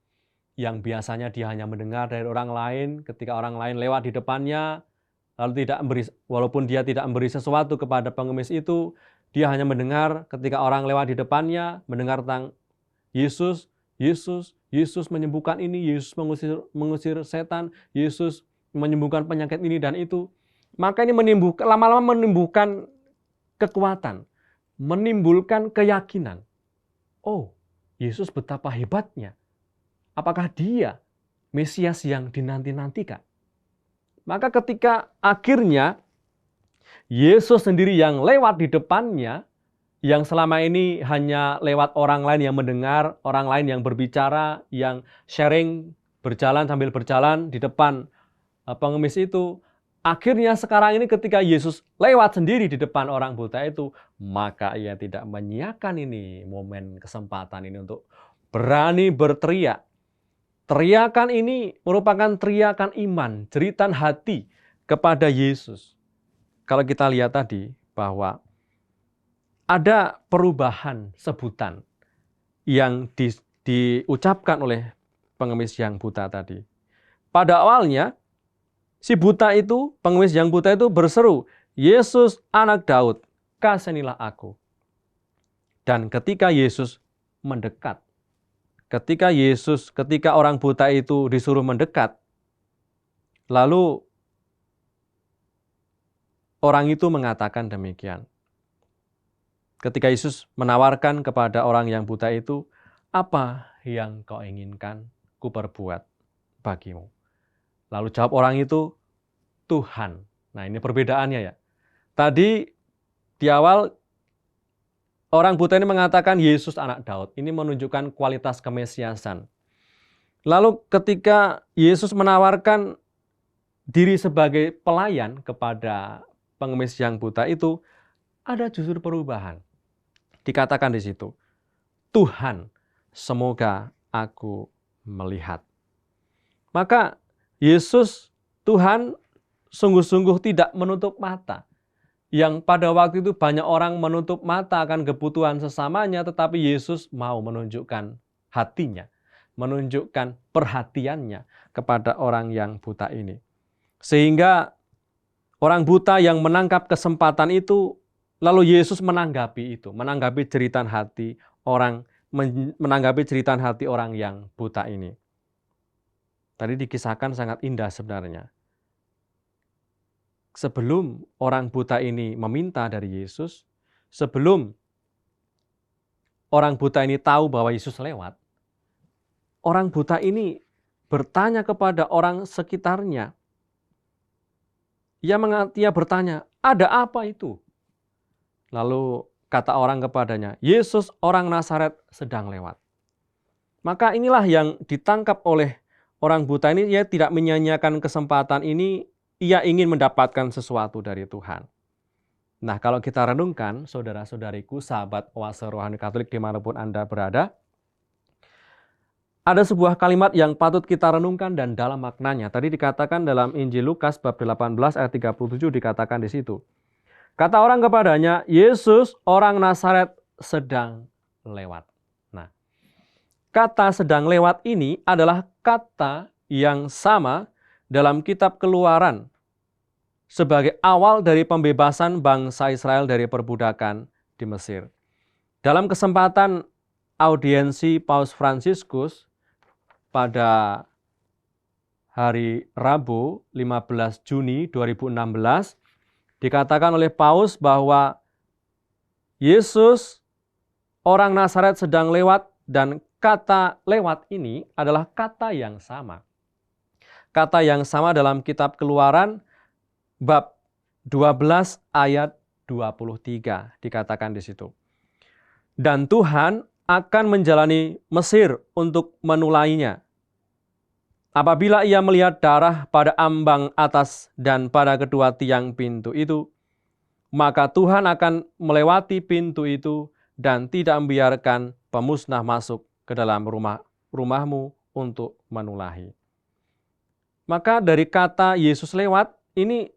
Yang biasanya dia hanya mendengar dari orang lain, ketika orang lain lewat di depannya, lalu walaupun dia tidak memberi sesuatu kepada pengemis itu, dia hanya mendengar ketika orang lewat di depannya, mendengar tentang Yesus, Yesus menyembuhkan ini, Yesus mengusir setan, Yesus menyembuhkan penyakit ini dan itu. Maka ini lama-lama menimbulkan kekuatan, menimbulkan keyakinan. Oh, Yesus betapa hebatnya. Apakah dia Mesias yang dinanti-nantikan? Maka ketika akhirnya Yesus sendiri yang lewat di depannya, yang selama ini hanya lewat orang lain yang mendengar, orang lain yang berbicara, yang sharing, berjalan sambil berjalan di depan pengemis itu. Akhirnya sekarang ini ketika Yesus lewat sendiri di depan orang buta itu, maka ia tidak menyiakan ini momen kesempatan ini untuk berani berteriak. Teriakan ini merupakan teriakan iman, jeritan hati kepada Yesus. Kalau kita lihat tadi bahwa ada perubahan sebutan yang diucapkan oleh pengemis yang buta tadi. Pada awalnya, si buta itu, pengemis yang buta itu berseru, "Yesus anak Daud, kasihanilah aku." Dan ketika Yesus mendekat, ketika orang buta itu disuruh mendekat, lalu orang itu mengatakan demikian. Ketika Yesus menawarkan kepada orang yang buta itu, "Apa yang kau inginkan ku perbuat bagimu?" Lalu jawab orang itu, "Tuhan." Nah, ini perbedaannya ya. Tadi di awal orang buta ini mengatakan Yesus anak Daud. Ini menunjukkan kualitas kemesiasan. Lalu ketika Yesus menawarkan diri sebagai pelayan kepada pengemis yang buta itu, ada justru perubahan. Dikatakan di situ, "Tuhan, semoga aku melihat." Maka Yesus, Tuhan, sungguh-sungguh tidak menutup mata. Yang pada waktu itu banyak orang menutup mata akan kebutuhan sesamanya, tetapi Yesus mau menunjukkan hatinya, menunjukkan perhatiannya kepada orang yang buta ini. Sehingga orang buta yang menangkap kesempatan itu, lalu Yesus menanggapi itu, menanggapi jeritan hati orang yang buta ini. Tadi dikisahkan sangat indah sebenarnya. Sebelum orang buta ini meminta dari Yesus, sebelum orang buta ini tahu bahwa Yesus lewat, orang buta ini bertanya kepada orang sekitarnya. Ia bertanya, "Ada apa itu?" Lalu kata orang kepadanya, "Yesus orang Nazaret sedang lewat." Maka inilah yang ditangkap oleh orang buta ini. Ia tidak menyia-nyiakan kesempatan ini, ia ingin mendapatkan sesuatu dari Tuhan. Nah, kalau kita renungkan, saudara-saudariku, sahabat Oase Rohani Katolik dimanapun Anda berada, ada sebuah kalimat yang patut kita renungkan dan dalam maknanya. Tadi dikatakan dalam Injil Lukas bab 18 ayat 37 dikatakan di situ. Kata orang kepadanya, "Yesus orang Nazaret sedang lewat." Nah, kata sedang lewat ini adalah kata yang sama dalam kitab Keluaran sebagai awal dari pembebasan bangsa Israel dari perbudakan di Mesir. Dalam kesempatan audiensi Paus Fransiskus pada hari Rabu 15 Juni 2016, dikatakan oleh Paus bahwa Yesus orang Nazaret sedang lewat, dan kata lewat ini adalah kata yang sama. Kata yang sama dalam kitab Keluaran bab 12 ayat 23 dikatakan di situ. "Dan Tuhan akan menjalani Mesir untuk menulainya. Apabila ia melihat darah pada ambang atas dan pada kedua tiang pintu itu, maka Tuhan akan melewati pintu itu dan tidak membiarkan pemusnah masuk ke dalam rumahmu untuk menulahi." Maka dari kata Yesus lewat, ini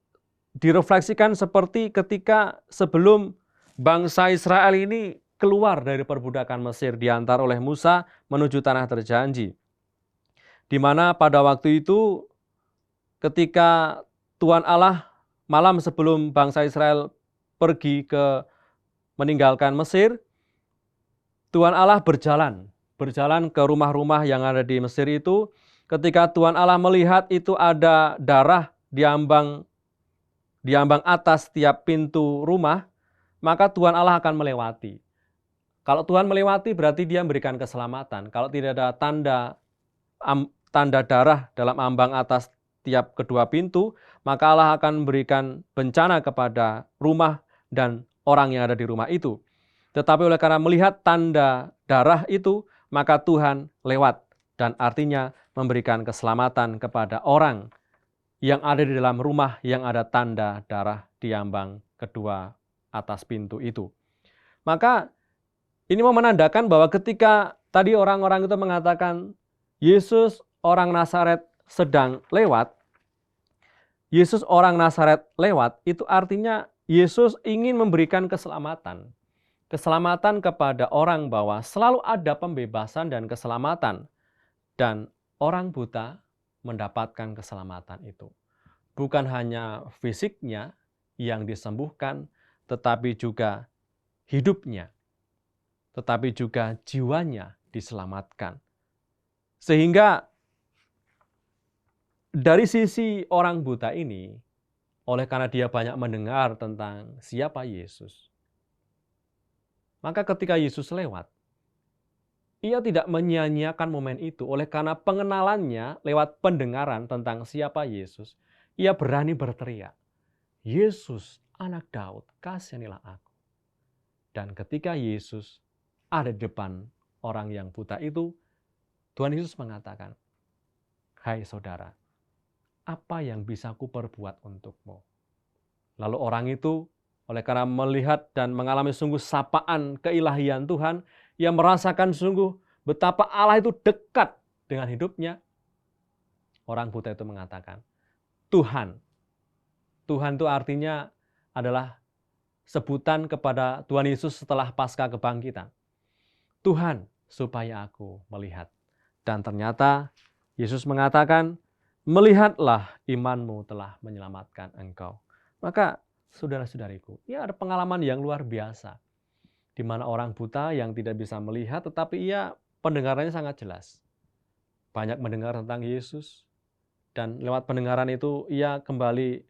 direfleksikan seperti ketika sebelum bangsa Israel ini keluar dari perbudakan Mesir, diantar oleh Musa menuju tanah terjanji. Di mana pada waktu itu ketika Tuhan Allah malam sebelum bangsa Israel pergi meninggalkan Mesir, Tuhan Allah berjalan ke rumah-rumah yang ada di Mesir itu. Ketika Tuhan Allah melihat itu ada darah di ambang atas tiap pintu rumah, maka Tuhan Allah akan melewati. Kalau Tuhan melewati berarti dia memberikan keselamatan. Kalau tidak ada tanda darah dalam ambang atas tiap kedua pintu, maka Allah akan memberikan bencana kepada rumah dan orang yang ada di rumah itu. Tetapi oleh karena melihat tanda darah itu, maka Tuhan lewat dan artinya memberikan keselamatan kepada orang yang ada di dalam rumah yang ada tanda darah di ambang kedua atas pintu itu. Maka ini mau menandakan bahwa ketika tadi orang-orang itu mengatakan Yesus orang Nazaret sedang lewat, Yesus orang Nazaret lewat, itu artinya Yesus ingin memberikan keselamatan. Keselamatan kepada orang bahwa selalu ada pembebasan dan keselamatan. Dan orang buta mendapatkan keselamatan itu. Bukan hanya fisiknya yang disembuhkan, tetapi juga hidupnya. Tetapi juga jiwanya diselamatkan. Sehingga dari sisi orang buta ini, oleh karena dia banyak mendengar tentang siapa Yesus, maka ketika Yesus lewat, ia tidak menyia-nyiakan momen itu. Oleh karena pengenalannya lewat pendengaran tentang siapa Yesus, ia berani berteriak, Yesus, anak Daud, kasihanilah aku. Dan ketika Yesus ada di depan orang yang buta itu, Tuhan Yesus mengatakan, hai saudara, apa yang bisa kuperbuat untukmu? Lalu orang itu, oleh karena melihat dan mengalami sungguh sapaan keilahian Tuhan, ia merasakan sungguh betapa Allah itu dekat dengan hidupnya. Orang buta itu mengatakan, Tuhan. Tuhan itu artinya adalah sebutan kepada Tuhan Yesus setelah pasca kebangkitan. Tuhan, supaya aku melihat. Dan ternyata Yesus mengatakan, melihatlah imanmu telah menyelamatkan engkau. Maka saudara-saudariku, ini ada pengalaman yang luar biasa. Di mana orang buta yang tidak bisa melihat, tetapi ia pendengarannya sangat jelas. Banyak mendengar tentang Yesus, dan lewat pendengaran itu ia kembali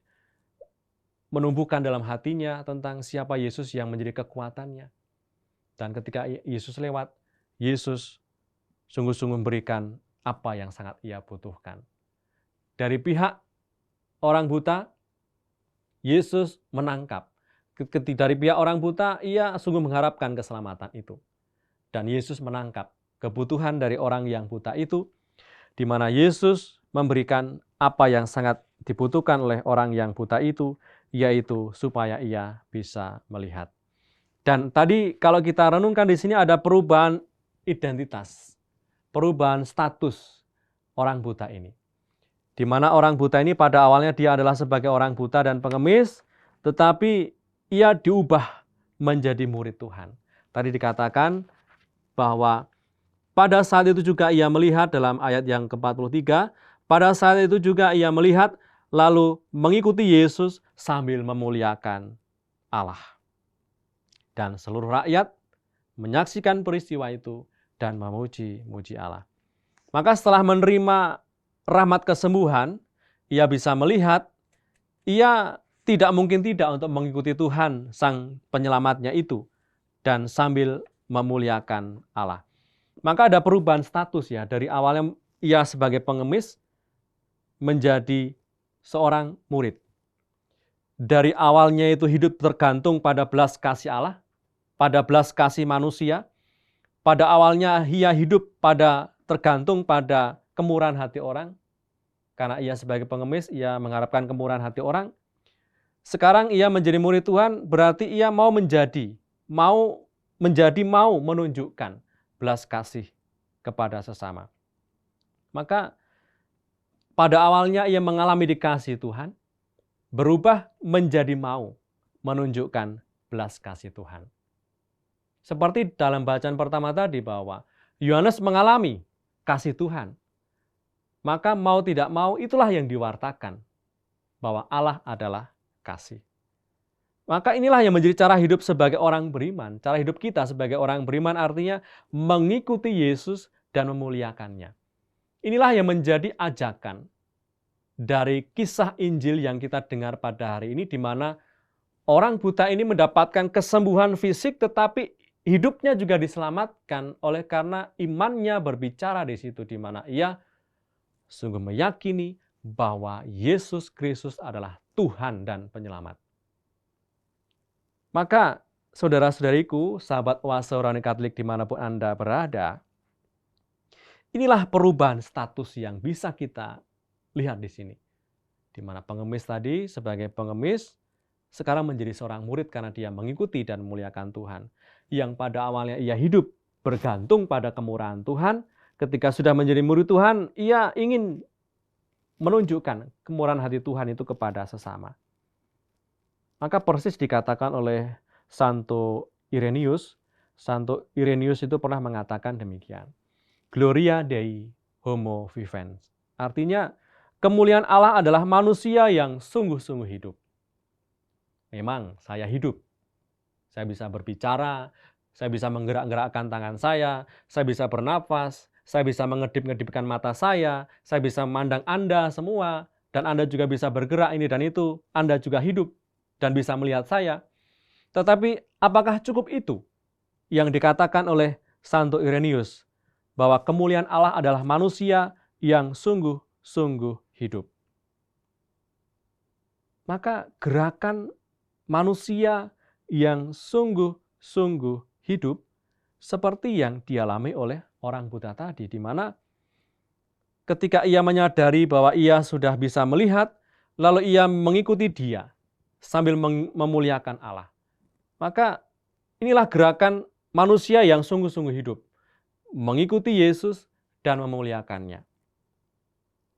menumbuhkan dalam hatinya tentang siapa Yesus yang menjadi kekuatannya. Dan ketika Yesus lewat, Yesus sungguh-sungguh memberikan apa yang sangat ia butuhkan. Dari pihak orang buta, Yesus menangkap. Dari pihak orang buta, ia sungguh mengharapkan keselamatan itu. Dan Yesus menangkap kebutuhan dari orang yang buta itu, di mana Yesus memberikan apa yang sangat dibutuhkan oleh orang yang buta itu, yaitu supaya ia bisa melihat. Dan tadi kalau kita renungkan di sini ada perubahan identitas, perubahan status orang buta ini. Di mana orang buta ini pada awalnya dia adalah sebagai orang buta dan pengemis, tetapi ia diubah menjadi murid Tuhan. Tadi dikatakan bahwa pada saat itu juga ia melihat dalam ayat yang ke-43, pada saat itu juga ia melihat lalu mengikuti Yesus sambil memuliakan Allah. Dan seluruh rakyat menyaksikan peristiwa itu dan memuji Allah. Maka setelah menerima rahmat kesembuhan, ia bisa melihat, ia tidak mungkin tidak untuk mengikuti Tuhan, Sang Penyelamatnya itu, dan sambil memuliakan Allah. Maka ada perubahan status ya, dari awalnya ia sebagai pengemis menjadi seorang murid. Dari awalnya itu hidup tergantung pada belas kasih Allah, pada belas kasih manusia. Pada awalnya ia hidup tergantung pada kemurahan hati orang. Karena ia sebagai pengemis, ia mengharapkan kemurahan hati orang. Sekarang ia menjadi murid Tuhan, berarti ia mau menunjukkan belas kasih kepada sesama. Maka pada awalnya ia mengalami dikasih Tuhan, berubah menjadi mau menunjukkan belas kasih Tuhan. Seperti dalam bacaan pertama tadi bahwa Yohanes mengalami kasih Tuhan. Maka mau tidak mau itulah yang diwartakan, bahwa Allah adalah kasih. Maka inilah yang menjadi cara hidup sebagai orang beriman. Cara hidup kita sebagai orang beriman artinya mengikuti Yesus dan memuliakannya. Inilah yang menjadi ajakan dari kisah Injil yang kita dengar pada hari ini, di mana orang buta ini mendapatkan kesembuhan fisik, tetapi hidupnya juga diselamatkan oleh karena imannya berbicara di situ, di mana ia sungguh meyakini bahwa Yesus Kristus adalah Tuhan dan Penyelamat. Maka saudara-saudariku, sahabat Oase Rohani Katolik dimanapun Anda berada, inilah perubahan status yang bisa kita lihat di sini. Di mana pengemis tadi sebagai pengemis sekarang menjadi seorang murid karena dia mengikuti dan memuliakan Tuhan. Yang pada awalnya ia hidup bergantung pada kemurahan Tuhan, ketika sudah menjadi murid Tuhan, ia ingin menunjukkan kemurahan hati Tuhan itu kepada sesama. Maka persis dikatakan oleh Santo Irenaeus. Santo Irenaeus itu pernah mengatakan demikian. Gloria Dei homo vivens. Artinya, kemuliaan Allah adalah manusia yang sungguh-sungguh hidup. Memang saya hidup. Saya bisa berbicara, saya bisa menggerak-gerakkan tangan saya bisa bernafas, saya bisa mengedip-ngedipkan mata saya bisa memandang Anda semua, dan Anda juga bisa bergerak ini dan itu, Anda juga hidup dan bisa melihat saya. Tetapi apakah cukup itu yang dikatakan oleh Santo Irenaeus, bahwa kemuliaan Allah adalah manusia yang sungguh-sungguh hidup? Maka gerakan manusia yang sungguh-sungguh hidup seperti yang dialami oleh orang buta tadi, di mana ketika ia menyadari bahwa ia sudah bisa melihat, lalu ia mengikuti dia sambil memuliakan Allah. Maka inilah gerakan manusia yang sungguh-sungguh hidup, mengikuti Yesus dan memuliakannya.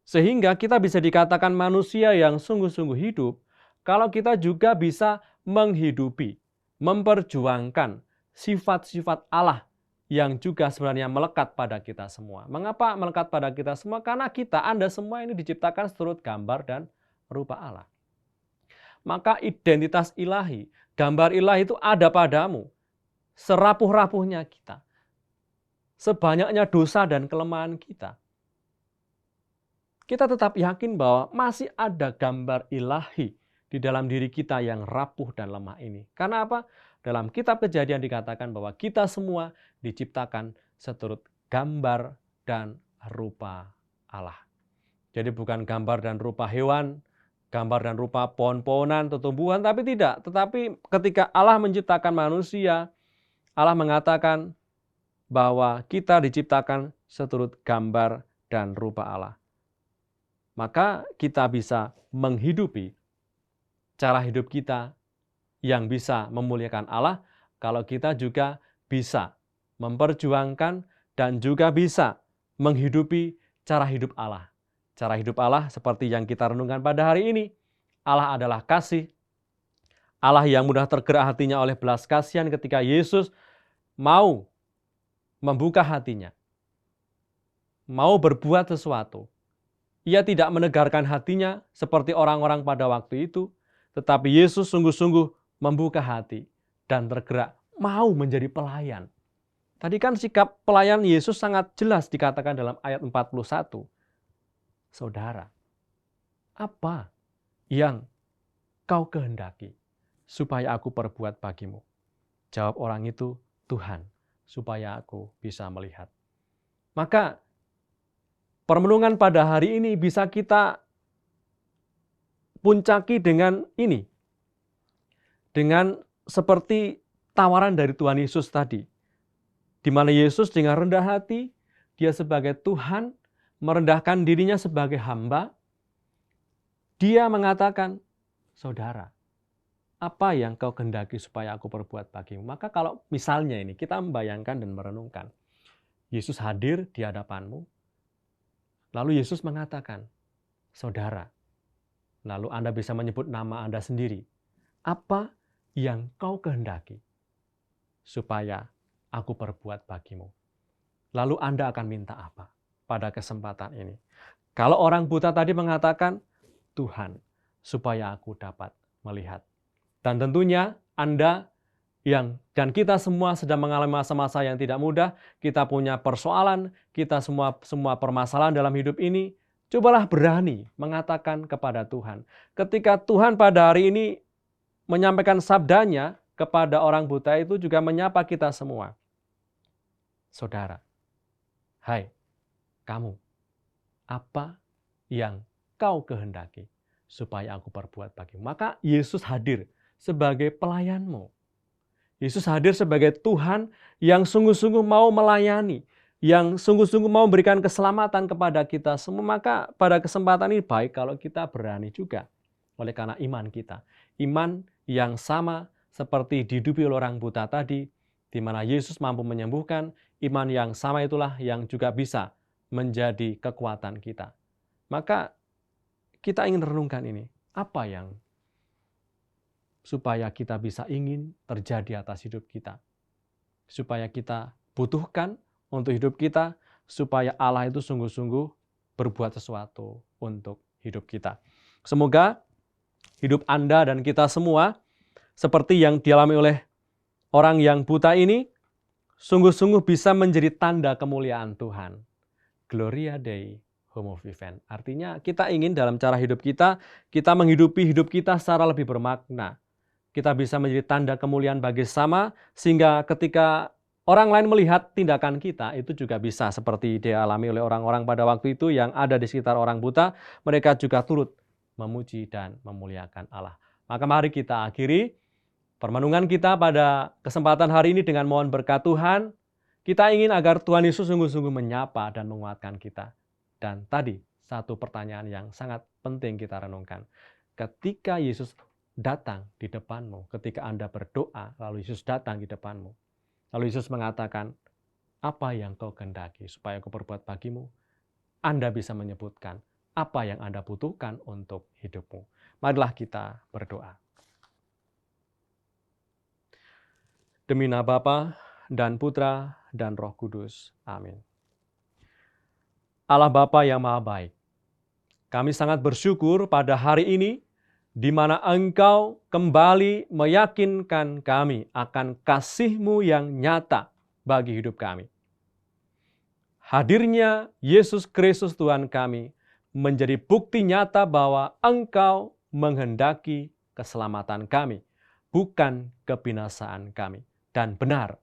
Sehingga kita bisa dikatakan manusia yang sungguh-sungguh hidup kalau kita juga bisa menghidupi, memperjuangkan sifat-sifat Allah yang juga sebenarnya melekat pada kita semua. Mengapa melekat pada kita semua? Karena kita, Anda semua ini diciptakan seturut gambar dan rupa Allah. Maka identitas ilahi, gambar ilahi itu ada padamu. Serapuh-rapuhnya kita. Sebanyaknya dosa dan kelemahan kita. Kita tetap yakin bahwa masih ada gambar ilahi di dalam diri kita yang rapuh dan lemah ini. Karena apa? Dalam kitab Kejadian dikatakan bahwa kita semua diciptakan seturut gambar dan rupa Allah. Jadi bukan gambar dan rupa hewan, gambar dan rupa pohon-pohonan, tumbuhan, tapi tidak. Tetapi ketika Allah menciptakan manusia, Allah mengatakan bahwa kita diciptakan seturut gambar dan rupa Allah. Maka kita bisa menghidupi cara hidup kita yang bisa memuliakan Allah kalau kita juga bisa memperjuangkan dan juga bisa menghidupi cara hidup Allah. Cara hidup Allah seperti yang kita renungkan pada hari ini. Allah adalah kasih. Allah yang mudah tergerak hatinya oleh belas kasihan ketika Yesus mau membuka hatinya. Mau berbuat sesuatu. Ia tidak menegarkan hatinya seperti orang-orang pada waktu itu. Tetapi Yesus sungguh-sungguh membuka hati dan tergerak mau menjadi pelayan. Tadi kan sikap pelayan Yesus sangat jelas dikatakan dalam ayat 41. Saudara, apa yang kau kehendaki supaya aku perbuat bagimu? Jawab orang itu, Tuhan, supaya aku bisa melihat. Maka permenungan pada hari ini bisa kita puncaki dengan ini. Dengan seperti tawaran dari Tuhan Yesus tadi. Di mana Yesus dengan rendah hati, dia sebagai Tuhan, merendahkan dirinya sebagai hamba. Dia mengatakan, saudara, apa yang kau kehendaki supaya aku perbuat bagimu? Maka kalau misalnya ini kita membayangkan dan merenungkan. Yesus hadir di hadapanmu. Lalu Yesus mengatakan, saudara, lalu Anda bisa menyebut nama Anda sendiri. Apa yang kau kehendaki supaya aku perbuat bagimu? Lalu Anda akan minta apa pada kesempatan ini? Kalau orang buta tadi mengatakan, Tuhan, supaya aku dapat melihat. Dan tentunya Anda dan kita semua sedang mengalami masa-masa yang tidak mudah. Kita punya persoalan, kita semua permasalahan dalam hidup ini. Cobalah berani mengatakan kepada Tuhan. Ketika Tuhan pada hari ini menyampaikan sabdanya kepada orang buta itu juga menyapa kita semua. Saudara, hai kamu, apa yang kau kehendaki supaya aku perbuat bagimu? Maka Yesus hadir sebagai pelayanmu. Yesus hadir sebagai Tuhan yang sungguh-sungguh mau melayani, yang sungguh-sungguh mau memberikan keselamatan kepada kita semua. Maka pada kesempatan ini baik kalau kita berani juga. Oleh karena iman kita. Iman yang sama seperti dihidupi oleh orang buta tadi, di mana Yesus mampu menyembuhkan, iman yang sama itulah yang juga bisa menjadi kekuatan kita. Maka kita ingin renungkan ini. Apa yang supaya kita bisa ingin terjadi atas hidup kita. Supaya kita butuhkan untuk hidup kita, supaya Allah itu sungguh-sungguh berbuat sesuatu untuk hidup kita. Semoga hidup Anda dan kita semua, seperti yang dialami oleh orang yang buta ini, sungguh-sungguh bisa menjadi tanda kemuliaan Tuhan. Gloria Dei Homo Vivent. Artinya kita ingin dalam cara hidup kita menghidupi hidup kita secara lebih bermakna. Kita bisa menjadi tanda kemuliaan bagi sesama, sehingga ketika orang lain melihat tindakan kita, itu juga bisa seperti dialami oleh orang-orang pada waktu itu yang ada di sekitar orang buta, mereka juga turut memuji dan memuliakan Allah. Maka mari kita akhiri permenungan kita pada kesempatan hari ini dengan mohon berkat Tuhan. Kita ingin agar Tuhan Yesus sungguh-sungguh menyapa dan menguatkan kita. Dan tadi satu pertanyaan yang sangat penting kita renungkan. Ketika Yesus datang di depanmu, ketika Anda berdoa, lalu Yesus datang di depanmu. Lalu Yesus mengatakan, apa yang kau kehendaki supaya aku perbuat bagimu? Anda bisa menyebutkan apa yang Anda butuhkan untuk hidupmu. Marilah kita berdoa. Demi nama Bapa dan Putra dan Roh Kudus. Amin. Allah Bapa yang Maha Baik, kami sangat bersyukur pada hari ini di mana Engkau kembali meyakinkan kami akan kasih-Mu yang nyata bagi hidup kami. Hadirnya Yesus Kristus Tuhan kami menjadi bukti nyata bahwa Engkau menghendaki keselamatan kami, bukan kebinasaan kami. Dan benar,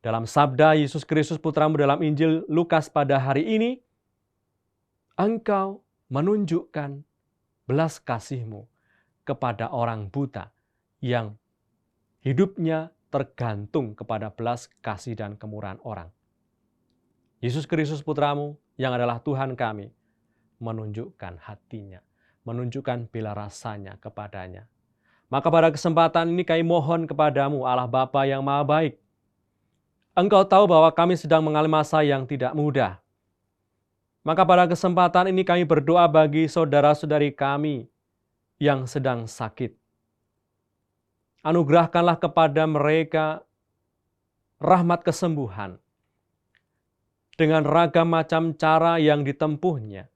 dalam sabda Yesus Kristus Putra-Mu dalam Injil Lukas pada hari ini, Engkau menunjukkan belas kasih-Mu kepada orang buta yang hidupnya tergantung kepada belas kasih dan kemurahan orang. Yesus Kristus Putra-Mu yang adalah Tuhan kami, menunjukkan hatinya, menunjukkan bela rasanya kepadanya. Maka pada kesempatan ini kami mohon kepadamu, Allah Bapa yang Maha Baik. Engkau tahu bahwa kami sedang mengalami masa yang tidak mudah. Maka pada kesempatan ini kami berdoa bagi saudara-saudari kami yang sedang sakit. Anugerahkanlah kepada mereka rahmat kesembuhan dengan ragam macam cara yang ditempuhnya,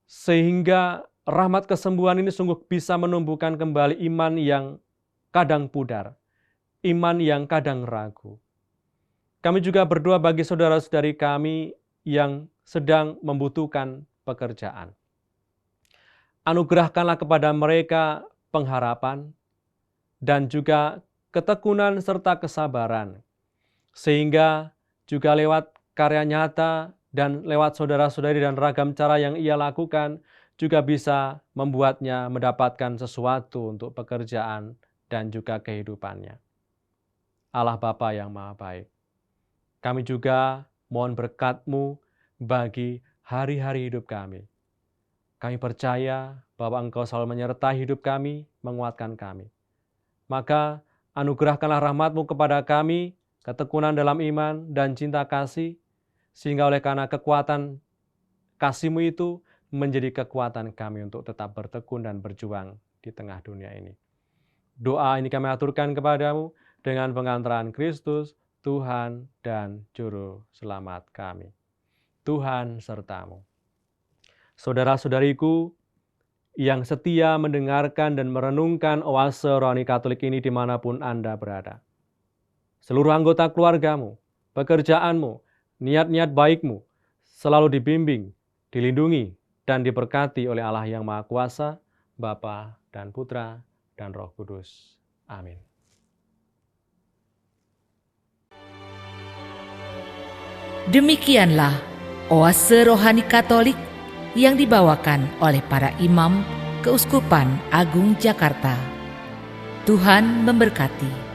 sehingga rahmat kesembuhan ini sungguh bisa menumbuhkan kembali iman yang kadang pudar, iman yang kadang ragu. Kami juga berdoa bagi saudara-saudari kami yang sedang membutuhkan pekerjaan. Anugerahkanlah kepada mereka pengharapan dan juga ketekunan serta kesabaran, sehingga juga lewat karya nyata dan lewat saudara-saudari dan ragam cara yang ia lakukan juga bisa membuatnya mendapatkan sesuatu untuk pekerjaan dan juga kehidupannya. Allah Bapa yang Maha Baik, kami juga mohon berkat-Mu bagi hari-hari hidup kami. Kami percaya bahwa Engkau selalu menyertai hidup kami, menguatkan kami. Maka anugerahkanlah rahmat-Mu kepada kami, ketekunan dalam iman dan cinta kasih, sehingga oleh karena kekuatan kasih-Mu itu menjadi kekuatan kami untuk tetap bertekun dan berjuang di tengah dunia ini. Doa ini kami aturkan kepadamu dengan pengantaran Kristus, Tuhan dan Juru Selamat kami. Tuhan sertamu. Saudara-saudariku yang setia mendengarkan dan merenungkan oase rohani Katolik ini dimanapun Anda berada. Seluruh anggota keluargamu, pekerjaanmu, niat-niat baikmu selalu dibimbing, dilindungi, dan diberkati oleh Allah yang Maha Kuasa, Bapa dan Putra dan Roh Kudus. Amin. Demikianlah oase rohani Katolik yang dibawakan oleh para imam Keuskupan Agung Jakarta. Tuhan memberkati.